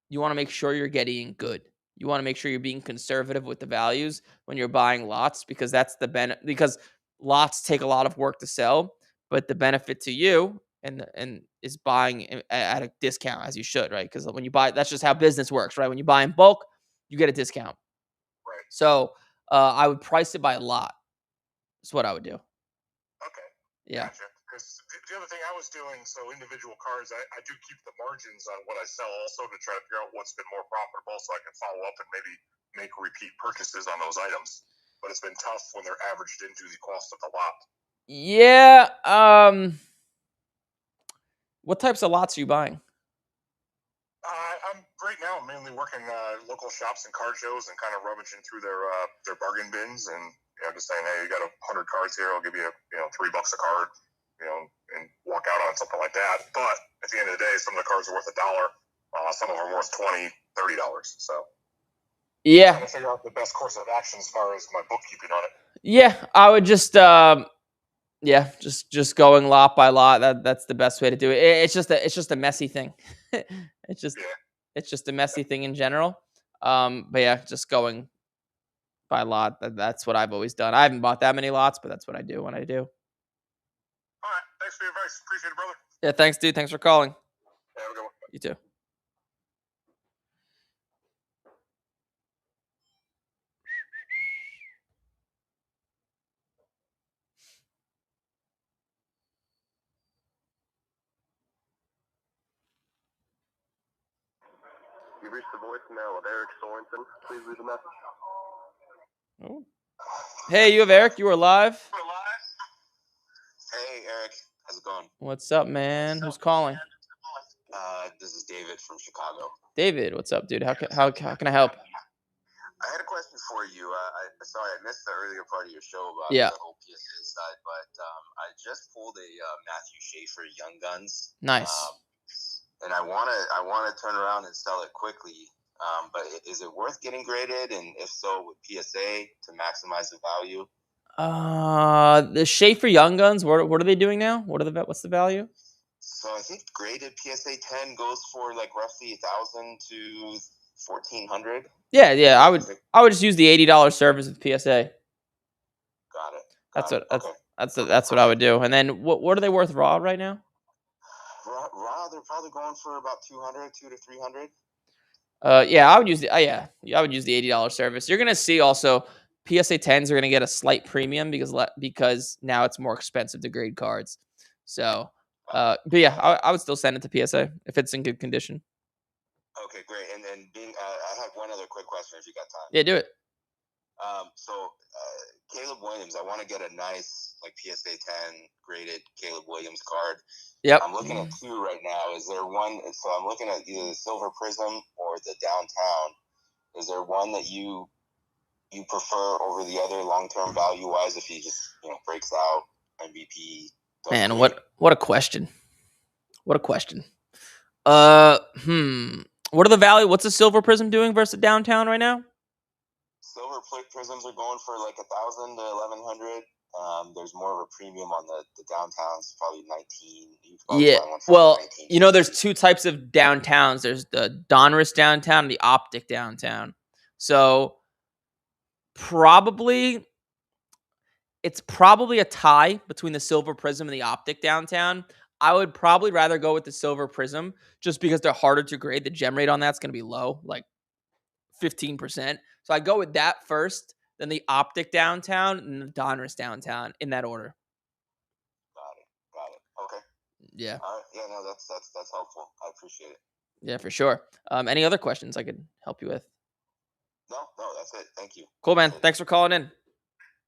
S1: you want to make sure you're getting good. You want to make sure you're being conservative with the values when you're buying lots, because that's the benefit. Because lots take a lot of work to sell, but the benefit to you and is buying at a discount, as you should, right? Because when you buy, that's just how business works, right? When you buy in bulk, you get a discount.
S4: Right.
S1: So I would price it by lot. That's what I would do.
S4: Okay.
S1: Yeah.
S4: Gotcha. Because the other thing I was doing, so individual cards, I do keep the margins on what I sell also to try to figure out what's been more profitable so I can follow up and maybe make repeat purchases on those items. But it's been tough when they're averaged into the cost of the lot.
S1: Yeah. What types of lots are you buying?
S4: I'm right now mainly working local shops and card shows and kind of rummaging through their bargain bins and just saying, hey, you got 100 cards here, I'll give you $3 a card, and walk out on something like that. But at the end of the day, some of the cards are worth $1. Some of them are worth $20, $30. So
S1: Yeah.
S4: trying to figure out the best course of action as far as my bookkeeping on it.
S1: Yeah, I would just just going lot by lot. That's the best way to do it. It's just a messy thing. It's just a messy thing in general. But yeah, just going by lot. That's what I've always done. I haven't bought that many lots, but that's what I do when I do.
S4: All right, thanks for your advice. Appreciate it, brother.
S1: Yeah, thanks, dude. Thanks for calling.
S4: Have a good one.
S1: You too.
S8: You've reached the voicemail of Eric Sorensen. Please leave a message.
S1: Oh. Hey, you have Eric. You are live.
S6: Hey, Eric. How's it going?
S1: What's up, man? Who's calling?
S6: This is David from Chicago.
S1: David, what's up, dude? How can I help?
S6: I had a question for you. Sorry, I missed the earlier part of your show about
S1: Yeah.
S6: the whole PSA side, but I just pulled a Matthew Schaefer Young Guns.
S1: Nice.
S6: And I wanna turn around and sell it quickly. But is it worth getting graded? And if so, with PSA to maximize the value?
S1: The Schaefer Young Guns. What are they doing now? What's the value?
S6: So I think graded PSA 10 goes for like roughly $1,000 to $1,400.
S1: Yeah. I would just use the $80 service with PSA.
S6: Got it.
S1: That's That's what I would do. And then what are they worth raw right now?
S6: Raw, they're probably going for about 200 to 300.
S1: Yeah, I would use I would use the $80 service. You're gonna see also PSA 10s are gonna get a slight premium because now it's more expensive to grade cards. So, but yeah, I would still send it to PSA if it's in good condition.
S6: Okay, great. And then I have one other quick question if you got time.
S1: Yeah, do it.
S6: So Caleb Williams, I want to get a nice like PSA 10 graded Caleb Williams card.
S1: Yep.
S6: I'm looking at two right now. Is there one? So I'm looking at either the Silver Prism or the Downtown. Is there one that you prefer over the other long term value wise? If he just breaks out MVP.
S1: Man, what a question. What a question. What are the value? What's the Silver Prism doing versus Downtown right now?
S6: Silver Prisms are going for like 1,000 to 1,100. There's more of a premium on the Downtowns, probably 19.
S1: Yeah, well, 19. There's two types of Downtowns. There's the Donruss Downtown and the Optic Downtown. So it's probably a tie between the Silver Prism and the Optic Downtown. I would probably rather go with the Silver Prism just because they're harder to grade. The gem rate on that's going to be low, like 15%. So I go with that first, then the Optic Downtown, and the Donruss Downtown in that order.
S6: Got it. Okay.
S1: Yeah.
S6: All right. Yeah, no, that's helpful. I appreciate it.
S1: Yeah, for sure. Any other questions I could help you with?
S6: No, that's it. Thank you.
S1: Cool, man. Thanks for calling in.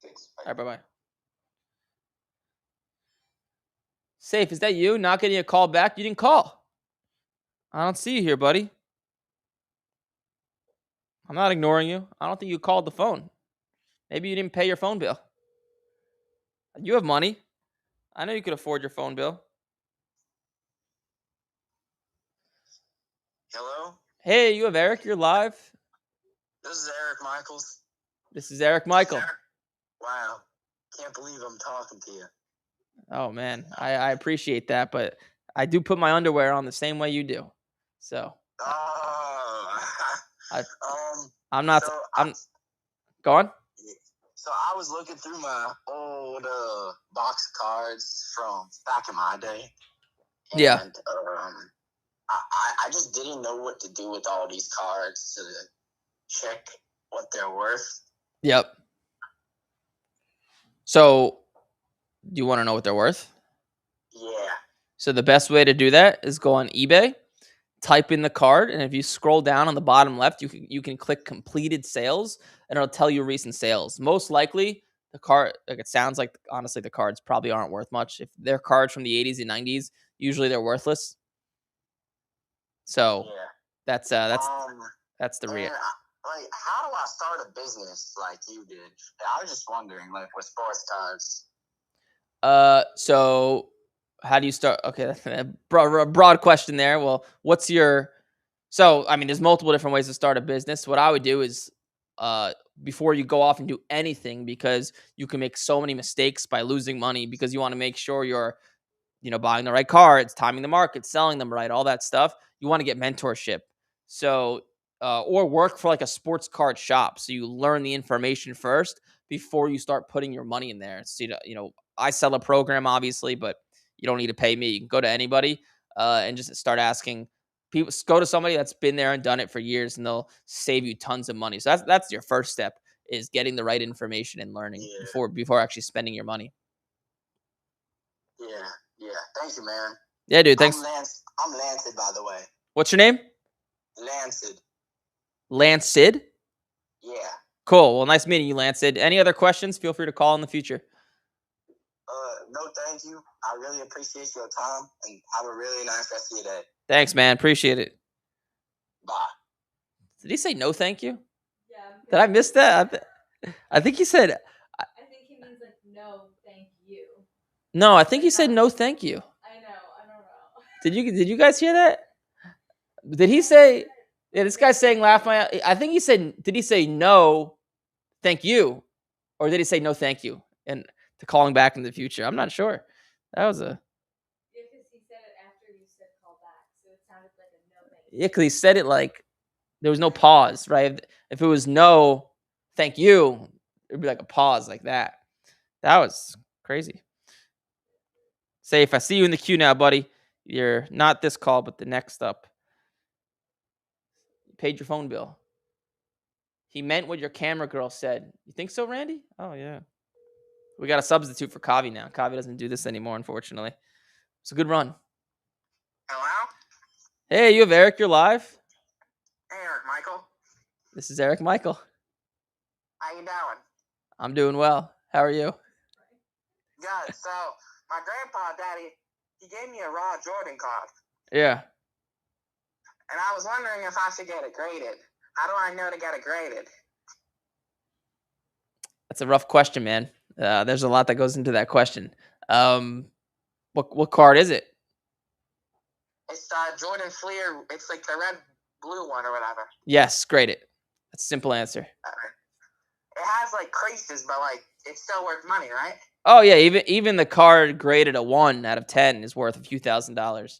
S6: Thanks.
S1: All right, bye-bye. Safe, is that you? Not getting a call back? You didn't call. I don't see you here, buddy. I'm not ignoring you. I don't think you called the phone. Maybe you didn't pay your phone bill. You have money. I know you could afford your phone bill.
S6: Hello?
S1: Hey, you have Eric. You're live.
S6: This is Eric Michaels.
S1: This is Eric Michael.
S6: Wow. Can't believe I'm talking to you.
S1: Oh, man. I appreciate that, but I do put my underwear on the same way you do. So. I'm not. Go on.
S6: So I was looking through my old box of cards from back in my day. And,
S1: yeah.
S6: I just didn't know what to do with all these cards to check what they're worth.
S1: Yep. So, do you want to know what they're worth?
S6: Yeah.
S1: So the best way to do that is go on eBay, type in the card, and if you scroll down on the bottom left, you can click completed sales, and it'll tell you recent sales. Most likely, the card, like it sounds like, honestly, the cards probably aren't worth much. If they're cards from the 80s and 90s, usually they're worthless. So that's the real.
S6: Like, how do I start a business like you did? I was just wondering, like, with sports cards.
S1: So how do you start? Okay, that's a broad question there. Well, what's your? So I mean, there's multiple different ways to start a business. What I would do is, before you go off and do anything, because you can make so many mistakes by losing money, because you want to make sure you're, buying the right cards, timing the market, selling them right, all that stuff. You want to get mentorship. So, or work for like a sports card shop. So you learn the information first before you start putting your money in there. So, I sell a program, obviously, but you don't need to pay me. You can go to anybody and just start asking people. Go to somebody that's been there and done it for years, and they'll save you tons of money. So that's your first step, is getting the right information and learning before actually spending your money.
S6: Yeah. Thank you, man.
S1: Yeah, dude. Thanks.
S6: I'm Lancid, by the way.
S1: What's your name?
S6: Lancid.
S1: Lancid?
S6: Yeah.
S1: Cool. Well, nice meeting you, Lancid. Any other questions? Feel free to call in the future.
S6: No, thank you. I really appreciate your time, and have a really nice rest of your day.
S1: Thanks, man. Appreciate it.
S6: Bye.
S1: Did he say no thank you?
S7: Yeah.
S1: Did I miss that? I think he said...
S7: I think he means like no thank you.
S1: No, I think he said no thank you.
S7: I know. I don't know.
S1: Did you guys hear that? Did he say... Yeah, this guy's saying laugh my... I think he said... Did he say no thank you? Or did he say no thank you? And to calling back in the future. I'm not sure. That was a...
S7: Yeah, because he said it after you said call back. So it sounded like a no thank you.
S1: Yeah, because he said it like there was no pause, right? If it was no thank you, it would be like a pause like that. That was crazy. Safe, I see you in the queue now, buddy. You're not this call, but the next up. You paid your phone bill. He meant what your camera girl said. You think so, Randy? Oh, yeah. We got a substitute for Kavi now. Kavi doesn't do this anymore, unfortunately. It's a good run.
S6: Hello?
S1: Hey, you have Eric. You're live.
S6: Hey, Eric Michael.
S1: This is Eric Michael.
S6: How you doing?
S1: I'm doing well. How are you?
S6: Good. So, my grandpa, Daddy, he gave me a raw Jordan card.
S1: Yeah.
S6: And I was wondering if I should get it graded. How do I know to get it graded?
S1: That's a rough question, man. There's a lot that goes into that question. What card is it?
S6: It's Jordan Fleer. It's like the red blue one or whatever.
S1: Yes, grade it. That's a simple answer.
S6: It has like creases, but like it's still worth money, right?
S1: Oh yeah, even the card graded a 1 out of 10 is worth a few $1,000s.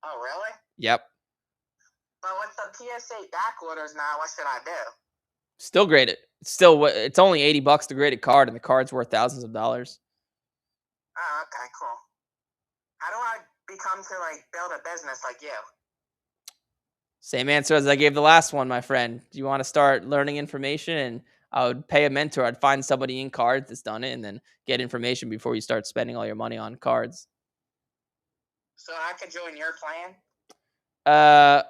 S6: Oh really?
S1: Yep.
S6: But with the PSA back orders now, what should I do?
S1: Still grade it. It's only $80 to grade a card, and the card's worth thousands of dollars.
S6: Oh, okay, cool. How do I become to like build a business like you?
S1: Same answer as I gave the last one, my friend. Do you want to start learning information? And I would pay a mentor. I'd find somebody in cards that's done it, and then get information before you start spending all your money on cards.
S6: So I could join your plan?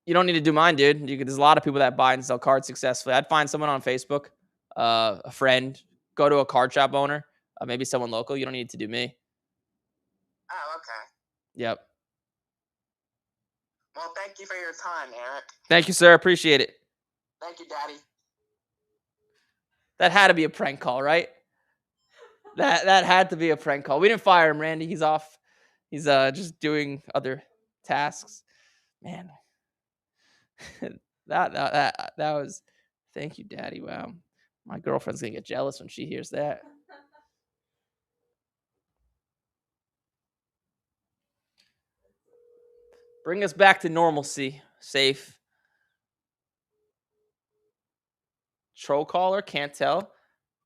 S1: You don't need to do mine, dude. There's a lot of people that buy and sell cards successfully. I'd find someone on Facebook, a friend, go to a card shop owner, maybe someone local. You don't need to do me.
S6: Oh, okay.
S1: Yep.
S6: Well, thank you for your time, Eric.
S1: Thank you, sir. Appreciate it.
S6: Thank you, Daddy.
S1: That had to be a prank call, right? That had to be a prank call. We didn't fire him, Randy. He's off. He's just doing other tasks. Man. that was thank you, Daddy. Wow. My girlfriend's gonna get jealous when she hears that. Bring us back to normalcy. Safe. Troll caller, can't tell.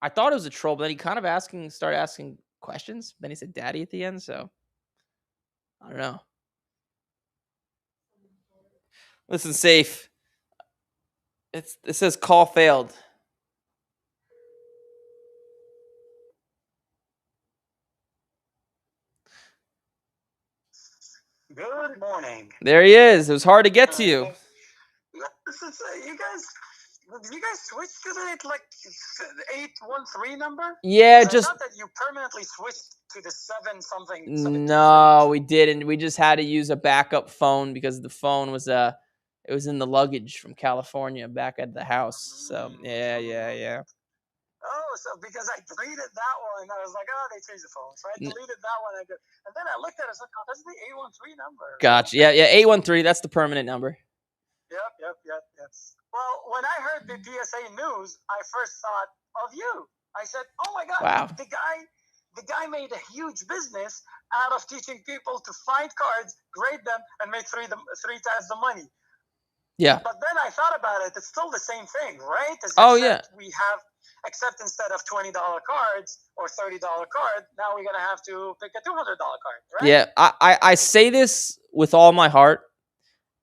S1: I thought it was a troll, but then he kind of started asking questions. Then he said Daddy at the end, so I don't know. Listen, Safe. It says call failed.
S9: Good morning.
S1: There he is. It was hard to get to you.
S9: Did you guys switch to the 813 number?
S1: Yeah,
S9: I thought that you permanently switched to the 7 something.
S1: No, we didn't. We just had to use a backup phone because the phone was it was in the luggage from California back at the house. So yeah.
S9: Oh, so because I deleted that one, I was like, oh, they changed the phone. So I deleted that one, and then I looked at it, I was like, oh, that's the 813 number.
S1: Gotcha. Yeah, 813. That's the permanent number.
S9: Yep. Well, when I heard the PSA news, I first thought of you. I said, oh my God,
S1: wow.
S9: The guy made a huge business out of teaching people to find cards, grade them, and make three times the money.
S1: Yeah.
S9: But then I thought about it. It's still the same thing, right? We have, except instead of $20 cards or $30 card, now we're going to have to pick a $200 card, right?
S1: Yeah, I say this with all my heart.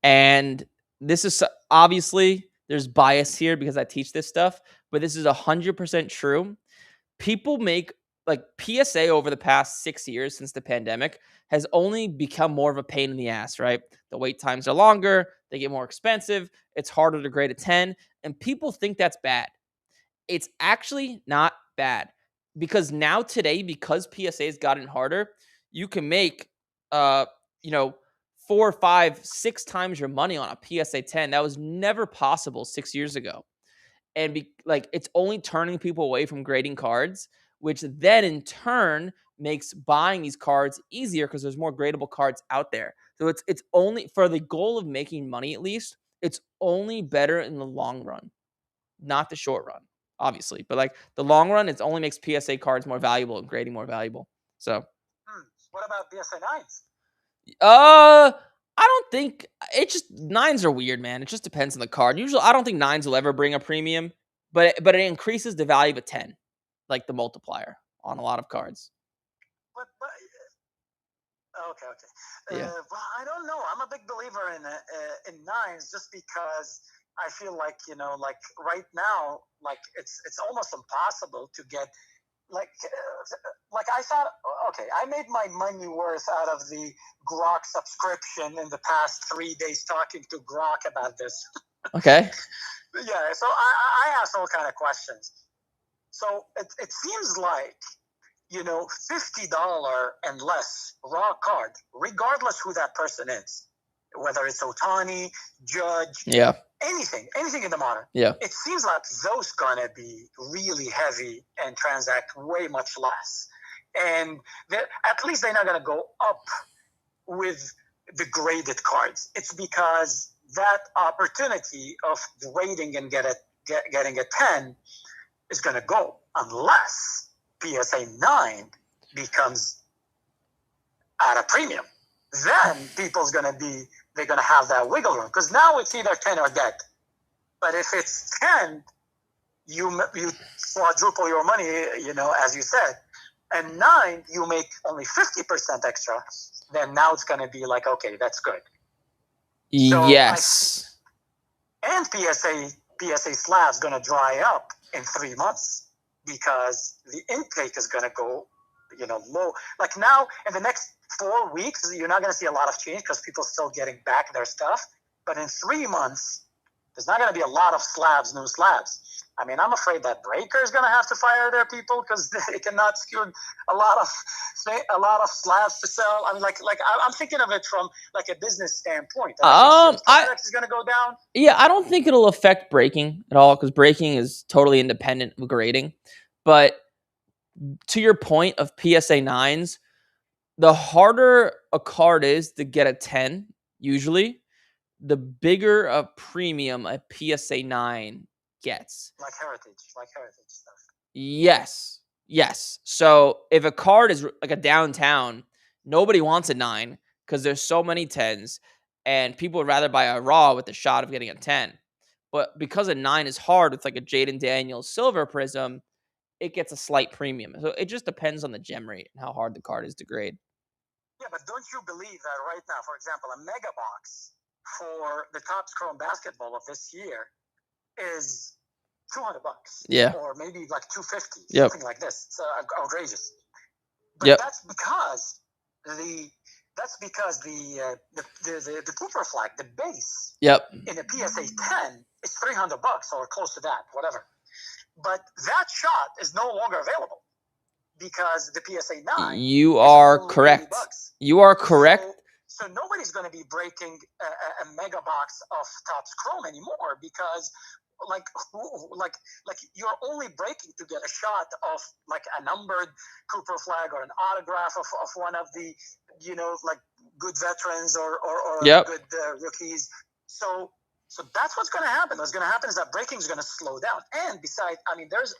S1: And this is obviously there's bias here because I teach this stuff, but this is 100% true. People make like PSA over the past 6 years since the pandemic has only become more of a pain in the ass, right? The wait times are longer. They get more expensive. It's harder to grade a 10. And people think that's bad. It's actually not bad because now today, because PSA has gotten harder, you can make, 4, 5, 6 times your money on a PSA 10. That was never possible 6 years ago. And it's only turning people away from grading cards, which then in turn makes buying these cards easier because there's more gradable cards out there. So it's only for the goal of making money, at least, it's only better in the long run, not the short run, obviously. But like the long run, it only makes PSA cards more valuable and grading more valuable. So
S9: what about PSA 9s?
S1: I don't think it's just 9s are weird, man. It just depends on the card. Usually, I don't think 9s will ever bring a premium, but it increases the value of a 10, like the multiplier on a lot of cards.
S9: But Okay.
S1: Yeah.
S9: Well, I don't know. I'm a big believer in nines just because I feel like like right now, like it's almost impossible to get like I thought. Okay, I made my money worth out of the Grok subscription in the past 3 days talking to Grok about this.
S1: Okay.
S9: Yeah, so I asked all kind of questions. So it seems like $50 and less raw card, regardless who that person is, whether it's Otani, Judge,
S1: Yeah.
S9: anything in the modern.
S1: Yeah.
S9: It seems like those gonna be really heavy and transact way much less, and at least they're not gonna go up with the graded cards. It's because that opportunity of grading and getting a 10 is gonna go unless PSA 9 becomes at a premium. Then people's gonna they're gonna have that wiggle room because now it's either 10 or dead. But if it's 10, you quadruple your money, as you said, and 9 you make only 50% extra. Then now it's gonna be like, okay, that's good. So
S1: yes.
S9: And PSA slab's gonna dry up in 3 months because the intake is gonna go, low. Like now, in the next 4 weeks, you're not gonna see a lot of change because people are still getting back their stuff. But in 3 months, there's not gonna be a lot of new slabs. I mean, I'm afraid that Breaker is gonna have to fire their people because they cannot secure a lot of slabs to sell. I mean, I'm thinking of it from like a business standpoint. Product is gonna go down.
S1: Yeah, I don't think it'll affect breaking at all because breaking is totally independent of grading. But to your point of PSA 9s, the harder a card is to get a 10, usually, the bigger a premium a PSA 9 gets.
S9: Like heritage stuff.
S1: Yes. So if a card is like a downtown, nobody wants a 9 because there's so many 10s, and people would rather buy a raw with the shot of getting a 10. But because a 9 is hard with like a Jaden Daniels Silver Prism, it gets a slight premium. So it just depends on the gem rate and how hard the card is to grade.
S9: Yeah, but don't you believe that right now, for example, a mega box for the Topps Chrome basketball of this year is $200,
S1: yeah,
S9: or maybe like $250,
S1: yep,
S9: something like this. It's outrageous. But
S1: yep,
S9: that's because the Cooper flag, the base,
S1: yep,
S9: in a PSA 10 is $300 or close to that, whatever. But that shot is no longer available because the PSA 9.
S1: You are correct. You are correct.
S9: So nobody's going to be breaking a mega box of Topps Chrome anymore because like you're only breaking to get a shot of like a numbered Cooper flag or an autograph of one of the like good veterans or
S1: yep,
S9: good rookies. So that's what's going to happen. What's going to happen is that breaking is going to slow down. And besides, I mean, there's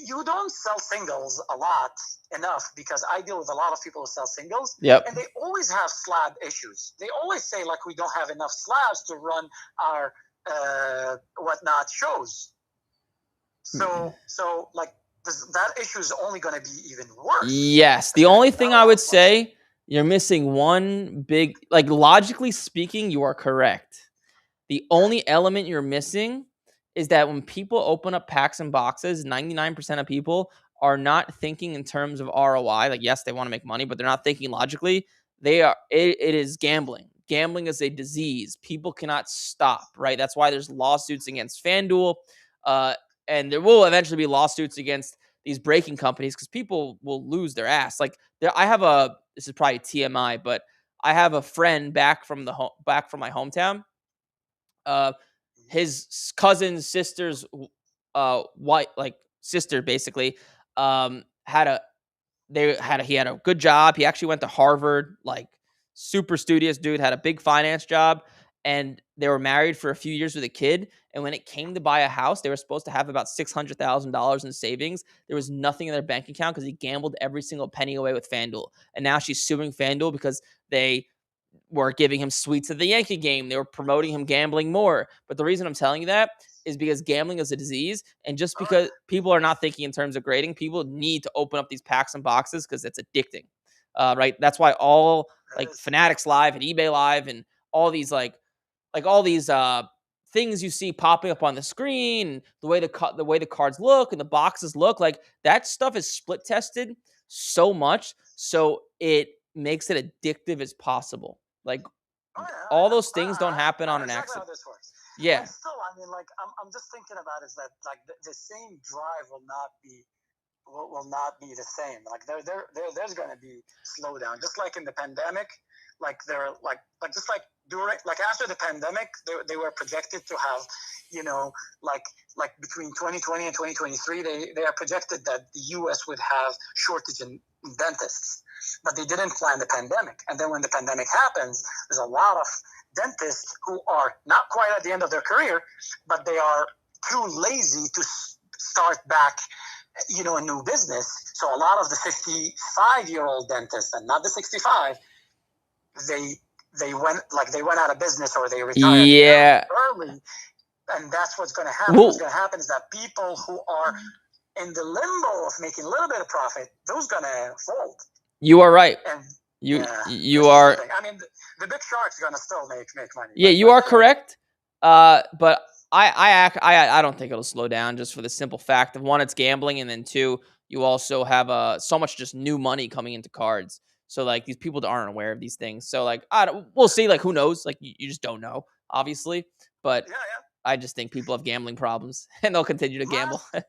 S9: you don't sell singles a lot enough because I deal with a lot of people who sell singles.
S1: Yep.
S9: And they always have slab issues. They always say like we don't have enough slabs to run our whatnot shows. So like that issue is only going to be even worse.
S1: Yes. The only thing I would say, you're missing one big, like logically speaking, you are correct. The only element you're missing is that when people open up packs and boxes, 99% of people are not thinking in terms of ROI. Like, yes, they want to make money, but they're not thinking logically. It is gambling. Gambling is a disease. People cannot stop, right? That's why there's lawsuits against FanDuel. And there will eventually be lawsuits against these breaking companies because people will lose their ass. Like, this is probably TMI, but I have a friend back from my hometown. His cousin's sister's sister basically he had a good job. He actually went to Harvard, like super studious dude, had a big finance job, and they were married for a few years with a kid. And when it came to buy a house, they were supposed to have about $600,000 in savings. There was nothing in their bank account because he gambled every single penny away with FanDuel. And now she's suing FanDuel because they were giving him suites at the Yankee game. They were promoting him gambling more. But the reason I'm telling you that is because gambling is a disease. And just because people are not thinking in terms of grading, people need to open up these packs and boxes because it's addicting. right? That's why all like
S9: Yes.
S1: Fanatics Live and eBay Live and all these like all these things you see popping up on the screen, the way the cards look and the boxes look, like that stuff is split tested so much, so it makes it addictive as possible. Like
S9: Oh, yeah,
S1: all those things don't happen
S9: I
S1: on
S9: know
S1: an
S9: exactly how
S1: accident.
S9: this works.
S1: Yeah.
S9: But still, I mean, like, I'm just thinking about is that like the same drive will not be the same. Like there's going to be slowdown, just like in the pandemic. Like they're like just like during like after the pandemic, they were projected to have, you know, like between 2020 and 2023, they are projected that the U.S. would have shortage in dentists, but they didn't plan the pandemic. And then when the pandemic happens, there's a lot of dentists who are not quite at the end of their career, but they are too lazy to start back, you know, a new business. So a lot of the 55-year-old dentists, and not the 65, they went out of business or they retired
S1: Yeah.
S9: early. And that's what's going to happen.
S1: Well,
S9: What's going to happen is that people who are in the limbo of making a little bit of profit, those going to fold.
S1: you are right.
S9: And
S1: You
S9: this
S1: you
S9: is the
S1: are
S9: thing. I mean, the big sharks going to still make money.
S1: yeah,
S9: but
S1: you are
S9: anyway.
S1: correct. But I don't think it'll slow down just for the simple fact of one, it's gambling, and then two, you also have so much just new money coming into cards. So like these people aren't aware of these things. So like we'll see. Like who knows? Like you just don't know, obviously. But
S9: Yeah.
S1: I just think people have gambling problems and they'll continue to gamble.
S9: Last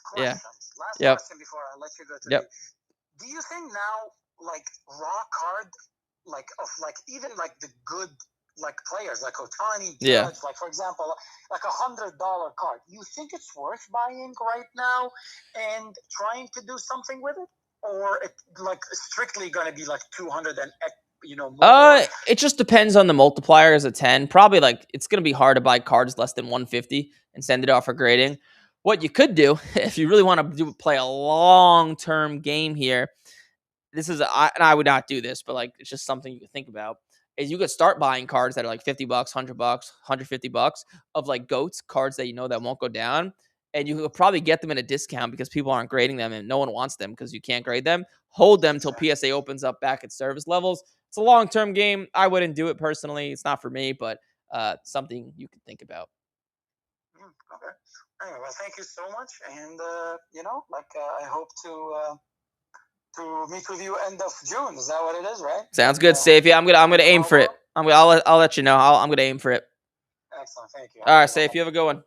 S9: question.
S1: Yeah.
S9: Last
S1: Yep.
S9: question before I let you go to
S1: Yep.
S9: do you think now, like raw card, like of like even like the good like players like Otani, Judge,
S1: Yeah.
S9: like for example, like $100 card, you think it's worth buying right now and trying to do something with it, or it like strictly going to be like 200 and more?
S1: It just depends on the multiplier as a 10. Probably like it's gonna be hard to buy cards less than 150 and send it off for grading. What you could do if you really want to play a long-term game here, and I would not do this, but like it's just something you could think about. Is you could start buying cards that are like $50, $100, $150 of like GOATs cards that you know that won't go down, and you could probably get them at a discount because people aren't grading them and no one wants them because you can't grade them. Hold them till PSA opens up back at service levels. It's a long-term game. I wouldn't do it personally. It's not for me, but something you could think about.
S9: Okay. Anyway, well, thank you so much, and I hope to meet with you end of June. Is that what it is, right?
S1: Sounds good, Safe. Yeah, I'm gonna aim for it. I'll let you know. I'm gonna aim for it.
S9: Excellent, thank you.
S1: All right, Safe. You have a good one.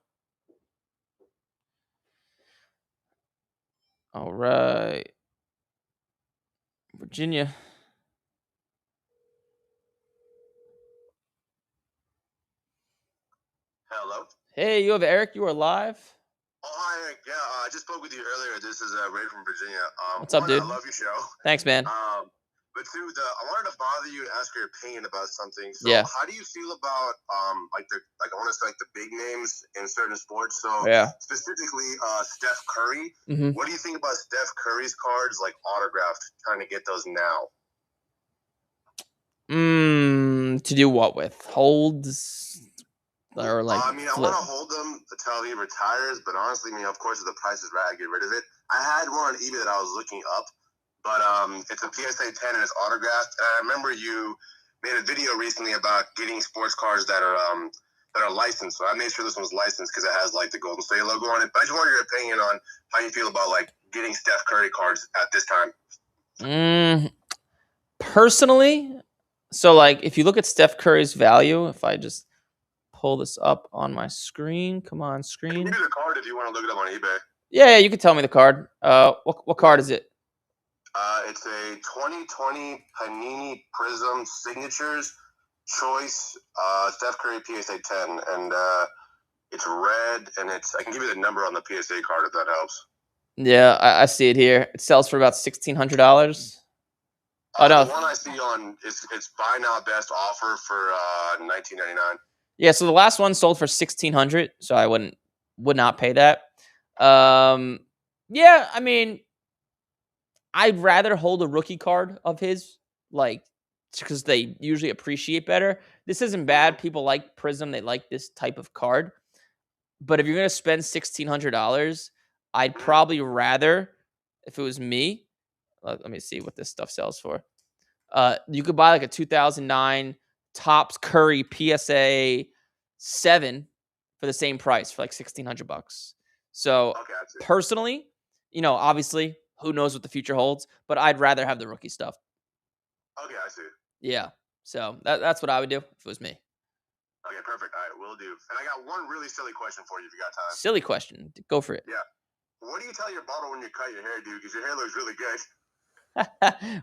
S1: All right, Virginia.
S8: Hello.
S1: Hey, you have Eric. You are live.
S8: Oh, hi, Eric. Yeah, I just spoke with you earlier. This is Ray from Virginia.
S1: What's up, dude?
S8: I love your show.
S1: Thanks, man.
S8: But two, I wanted to bother you and ask your opinion about something. So,
S1: Yeah.
S8: how do you feel about I want to say like the big names in certain sports? So,
S1: Yeah.
S8: specifically, Steph Curry.
S1: Mhm.
S8: What do you think about Steph Curry's cards, like autographed? Trying to get those now.
S1: To do what with? Holds or like
S8: I mean, I want to hold them until he retires, but honestly, I mean, of course, if the price is right, I get rid of it. I had one on eBay that I was looking up, but it's a PSA 10 and it's autographed. And I remember you made a video recently about getting sports cards that are licensed. So I made sure this one was licensed because it has like the Golden State logo on it. But I just wanted your opinion on how you feel about like getting Steph Curry cards at this time.
S1: Personally, so like if you look at Steph Curry's value, if I just pull this up on my screen, come on,
S8: I can
S1: screen.
S8: give you the card if you want to look it up on eBay.
S1: Yeah, you can tell me the card. What card is it?
S8: It's a 2020 Panini Prism Signatures Choice Steph Curry PSA 10, and it's red, and I can give you the number on the PSA card if that helps.
S1: Yeah, I see it here. It sells for about $1,600. Oh no,
S8: the one I see on it's buy now best offer for $19.99.
S1: Yeah, so the last one sold for $1,600, so I would not pay that. Yeah, I mean, I'd rather hold a rookie card of his, like, because they usually appreciate better. This isn't bad. People like Prism; they like this type of card. But if you're gonna spend $1,600, I'd probably rather, if it was me, let me see what this stuff sells for. You could buy like a 2009 Topps Curry PSA 7 for the same price for like $1,600. So
S8: Okay, I see.
S1: personally, obviously, who knows what the future holds, but I'd rather have the rookie stuff.
S8: Okay, I see.
S1: Yeah. So that's what I would do if it was me.
S8: Okay, perfect. All right, will do. And I got one really silly question for you if you got time.
S1: Silly question. Go for it.
S8: Yeah. What do you tell your barber when you cut your hair, dude? Because your hair looks really good.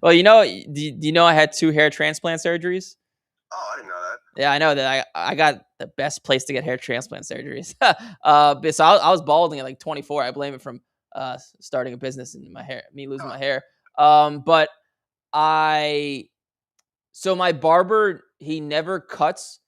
S1: Well, do you know I had 2 hair transplant surgeries?
S8: Oh, I didn't know that.
S1: Yeah, I know that I got the best place to get hair transplant surgeries. But so I was balding at like 24. I blame it from starting a business and me losing my hair. But so my barber, he never cuts,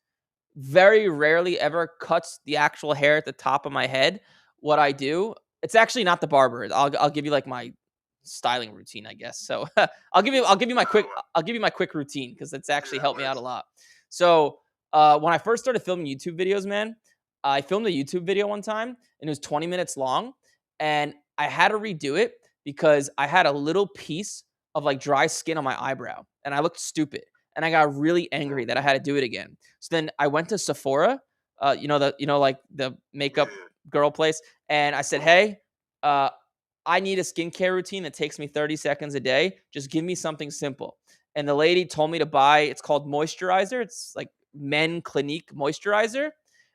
S1: very rarely ever cuts the actual hair at the top of my head. What I do, it's actually not the barber. I'll give you like my styling routine, I guess. So I'll give you my quick routine because it's actually helped me out a lot. So when I first started filming YouTube videos, man, I filmed a YouTube video one time and it was 20 minutes long, and I had to redo it because I had a little piece of like dry skin on my eyebrow and I looked stupid, and I got really angry that I had to do it again. So then I went to Sephora, like the makeup girl place, and I said, hey, I need a skincare routine that takes me 30 seconds a day. Just give me something simple. And the lady told me to buy, it's called moisturizer. It's like Men Clinique moisturizer.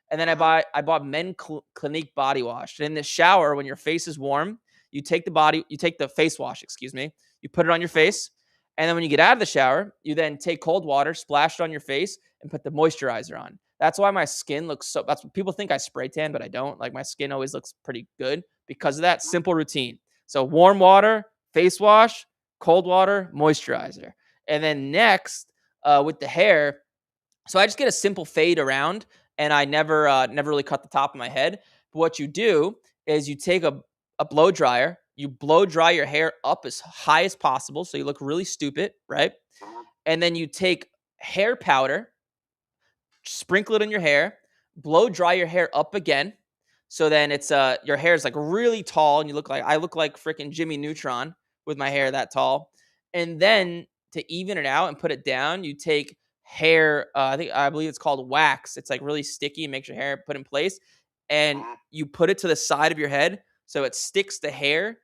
S1: And then I bought Men Clinique body wash. And in the shower, when your face is warm, you take the face wash, you put it on your face. And then when you get out of the shower, you then take cold water, splash it on your face, and put the moisturizer on. That's why my skin looks that's what people think I spray tan, but I don't. Like my skin always looks pretty good because of that simple routine. So warm water, face wash, cold water, moisturizer. And then next, with the hair, so I just get a simple fade around, and I never really cut the top of my head. But what you do is you take a blow dryer, you blow dry your hair up as high as possible so you look really stupid, right? And then you take hair powder, sprinkle it in your hair, blow dry your hair up again. So then it's your hair is like really tall, and I look like freaking Jimmy Neutron with my hair that tall. And then to even it out and put it down, you take hair. I believe it's called wax. It's like really sticky and makes your hair put in place. And you put it to the side of your head, so it sticks the hair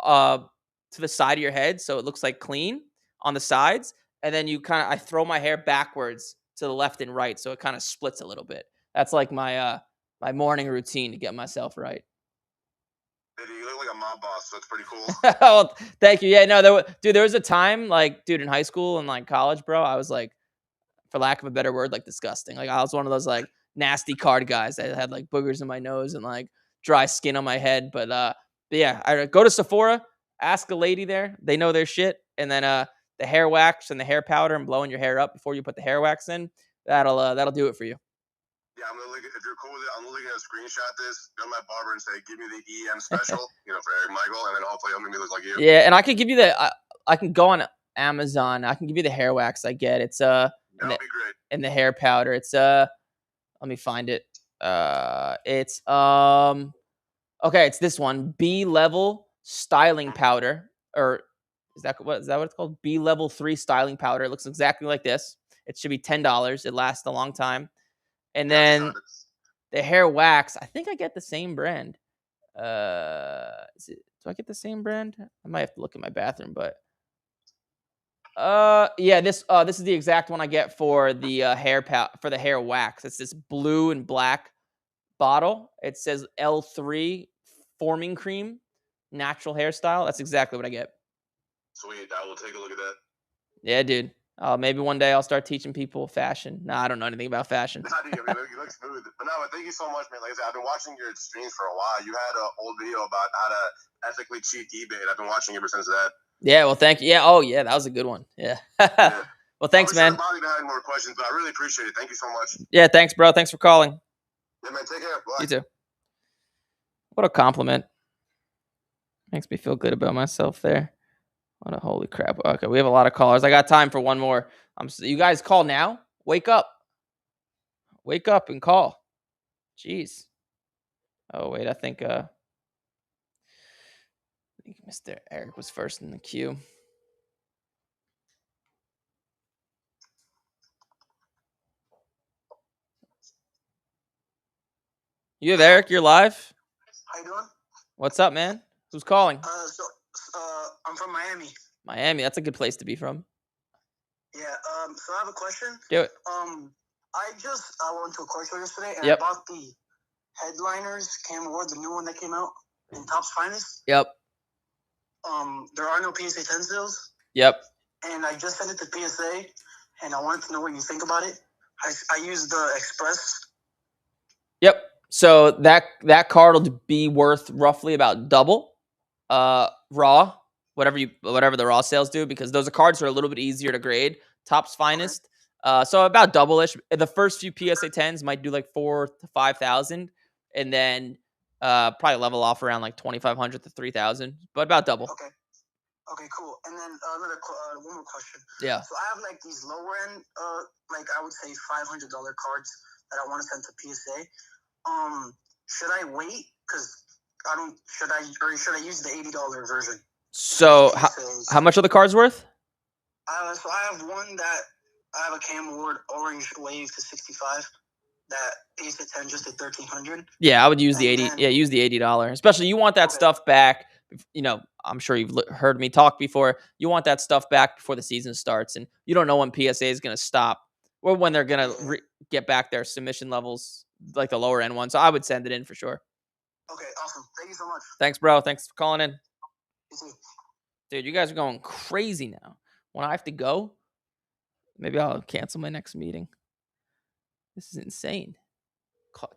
S1: to the side of your head, so it looks like clean on the sides. And then I throw my hair backwards to the left and right, so it kind of splits a little bit. That's like my my morning routine to get myself right.
S8: You look like a mob boss, so it's pretty cool.
S1: Well, thank you. Yeah, no, there was a time, like, dude, in high school and like college, bro, I was like, for lack of a better word, like disgusting. Like I was one of those like nasty card guys that had like boogers in my nose and like dry skin on my head. But yeah, I go to Sephora, ask a lady there. They know their shit. And then the hair wax and the hair powder and blowing your hair up before you put the hair wax in, that'll do it for you.
S8: Yeah, I'm gonna look at, if you're cool with it, I'm looking at a screenshot this, go to my barber and say, give me the EM special, for Eric Michael, and then hopefully I'm gonna look like you.
S1: Yeah, and I could give you I can go on Amazon. I can give you the hair wax I get. It's
S8: that'll be great.
S1: And the hair powder. It's let me find it. It's okay, it's this one, B-level styling powder, or is that what it's called? B-level 3 styling powder. It looks exactly like this. It should be $10. It lasts a long time. And then the hair wax, I think I get the same brand. Do I get the same brand? I might have to look in my bathroom, but yeah, this is the exact one I get for the for the hair wax. It's this blue and black bottle. It says L3 forming cream, natural hairstyle. That's exactly what I get.
S8: Sweet, I will take a look at that.
S1: Yeah, dude. Maybe one day I'll start teaching people fashion. Nah, I don't know anything about fashion.
S8: Nah, dude, I mean, you look smooth. But no, thank you so much, man. Like I said, I've been watching your streams for a while. You had an old video about how to ethically cheat eBay. I've been watching ever since that. Yeah,
S1: well, thank you. Yeah, oh yeah, that was a good one. Yeah. Yeah. Well, thanks, man.
S8: I'm probably having more questions, but I really appreciate it. Thank you so much.
S1: Yeah, thanks, bro. Thanks for calling.
S8: Yeah, man. Take care. Bye.
S1: You too. What a compliment. Makes me feel good about myself there. What a holy crap. Okay, we have a lot of callers. I got time for one more. You guys call now? Wake up. Wake up and call. Jeez. Oh, wait, I think Mr. Eric was first in the queue. You have Eric. You're live.
S9: How you doing?
S1: What's up, man? Who's calling?
S9: I'm from Miami.
S1: Miami. That's a good place to be from.
S9: Yeah. So I have a question.
S1: Do it.
S9: I went to a car show yesterday and
S1: Yep.
S9: I bought the Headliners Cam Award, the new one that came out in Topps Finest.
S1: Yep.
S9: There are no PSA 10 sales,
S1: Yep.
S9: and I just sent it to PSA, and I wanted to know what you think about it. I used the Express.
S1: Yep. So that card will be worth roughly about double raw, whatever the raw sales do, because those cards are a little bit easier to grade. Topps Finest. So about double-ish. The first few PSA 10s might do like 4,000 to 5,000, and then probably level off around like 2,500 to 3,000, but about double.
S9: Okay, cool. And then one more question.
S1: Yeah.
S9: So I have like these lower end, like I would say $500 cards that I want to send to PSA. Should I wait? Because should I use the $80 version?
S1: So how much are the cards worth?
S9: So I have one that I have a Cam Award Orange Wave to 65. That PSA 10 just at 1,300.
S1: Yeah, I would use the 80. Yeah, use the $80. Especially you want that stuff back. You know, I'm sure you've heard me talk before. You want that stuff back before the season starts, and you don't know when PSA is going to stop or when they're going to get back their submission levels, like the lower end one. So I would send it in for sure.
S9: Okay, awesome. Thank you so much.
S1: Thanks, bro. Thanks for calling in.
S9: You too.
S1: Dude, you guys are going crazy now. When I have to go, maybe I'll cancel my next meeting. This is insane.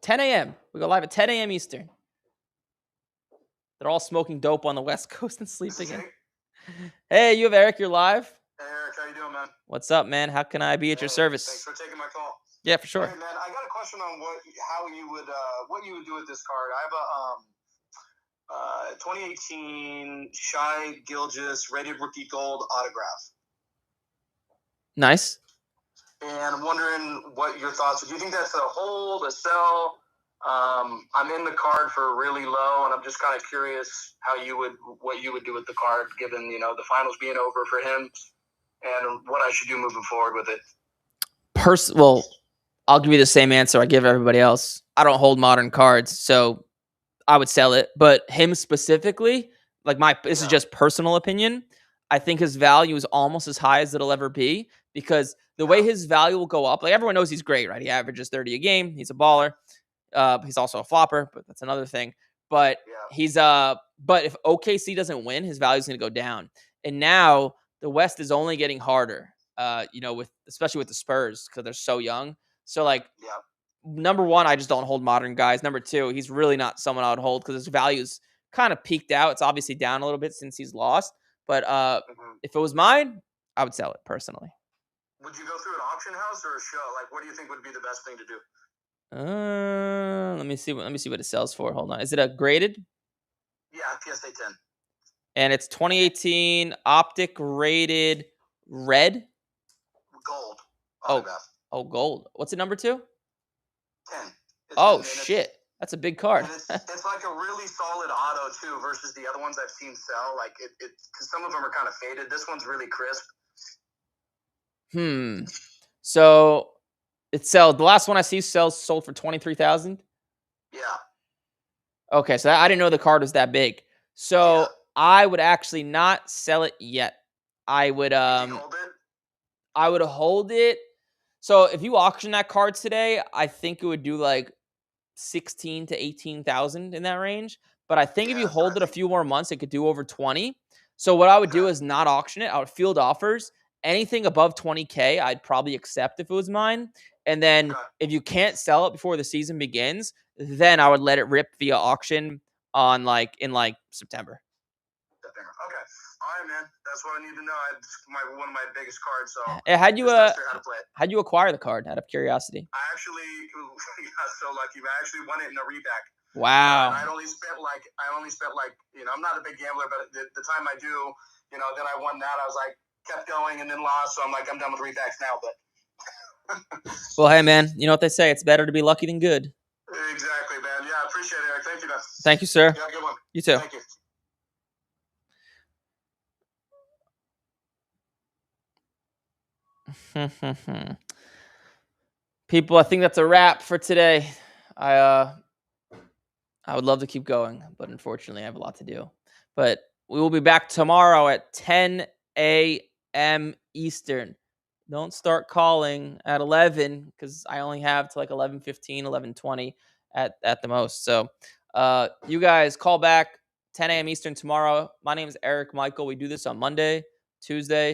S1: 10 a.m. We go live at 10 a.m. Eastern. They're all smoking dope on the West Coast and sleeping in. Hey, you have Eric. You're live.
S3: Hey, Eric. How you doing, man?
S1: What's up, man? How can I be at your service?
S3: Thanks for taking my call.
S1: Yeah, for sure.
S3: Hey, man, I got a question on what you would do with this card. I have a 2018 Shai Gilgeous rated rookie gold autograph.
S1: Nice.
S3: And I'm wondering what your thoughts are. Do you think that's a hold, a sell? I'm in the card for really low, and I'm just kind of curious what you would do with the card, given the finals being over for him, and what I should do moving forward with it.
S1: Well, I'll give you the same answer I give everybody else. I don't hold modern cards, so I would sell it. But him specifically, this is just personal opinion. I think his value is almost as high as it'll ever be, because the way his value will go up, like everyone knows he's great, right? He averages 30 a game. He's a baller. He's also a flopper, but that's another thing. But but if OKC doesn't win, his value is going to go down. And now the West is only getting harder. Especially with the Spurs, because they're so young. So number one, I just don't hold modern guys. Number two, he's really not someone I would hold because his value's kind of peaked out. It's obviously down a little bit since he's lost. But if it was mine, I would sell it personally.
S3: Would you go through an auction house or a show? Like, what do you think would be the best thing to do?
S1: Let me see what it sells for. Hold on. Is it a graded?
S3: Yeah, PSA 10.
S1: And it's 2018 optic rated red.
S3: Gold.
S1: Oh, gold. What's it number 2?
S3: 10.
S1: Shit. That's a big card.
S3: It's like a really solid auto too, versus the other ones I've seen sell. Like because some of them are kind of faded. This one's really crisp.
S1: So it sells. The last one I see sold for 23,000.
S3: Yeah.
S1: Okay, so I didn't know the card was that big. So I would actually not sell it yet. I would
S3: hold it?
S1: I would hold it. So if you auction that card today, I think it would do like 16 to 18,000 in that range. But I think if you hold it a few more months, it could do over 20. So what I would do is not auction it. I would field offers. Anything above 20K, I'd probably accept if it was mine. And then if you can't sell it before the season begins, then I would let it rip via auction in September.
S3: Okay. All right, man. That's what I need to know. It's one of my biggest cards. So
S1: How'd you acquire the card? Out of curiosity.
S3: I actually got so lucky. I actually won it in a reback.
S1: Wow.
S3: I only spent I'm not a big gambler, but the time I do, then I won that. I was like, kept going and then lost. So I'm done with rebacks now. But
S1: well, hey, man, you know what they say? It's better to be lucky than good.
S3: Exactly, man. Yeah, I appreciate it, Eric. Thank you, man.
S1: Thank you, sir.
S3: You have a good one.
S1: You too.
S3: Thank you.
S1: People, I think that's a wrap for today. I I would love to keep going, but unfortunately, I have a lot to do. But we will be back tomorrow at 10 a.m. Eastern. Don't start calling at 11 because I only have to like 11:15, 11:20 at the most. So you guys call back 10 a.m. Eastern tomorrow. My name is Eric Michael. We do this on Monday, Tuesday,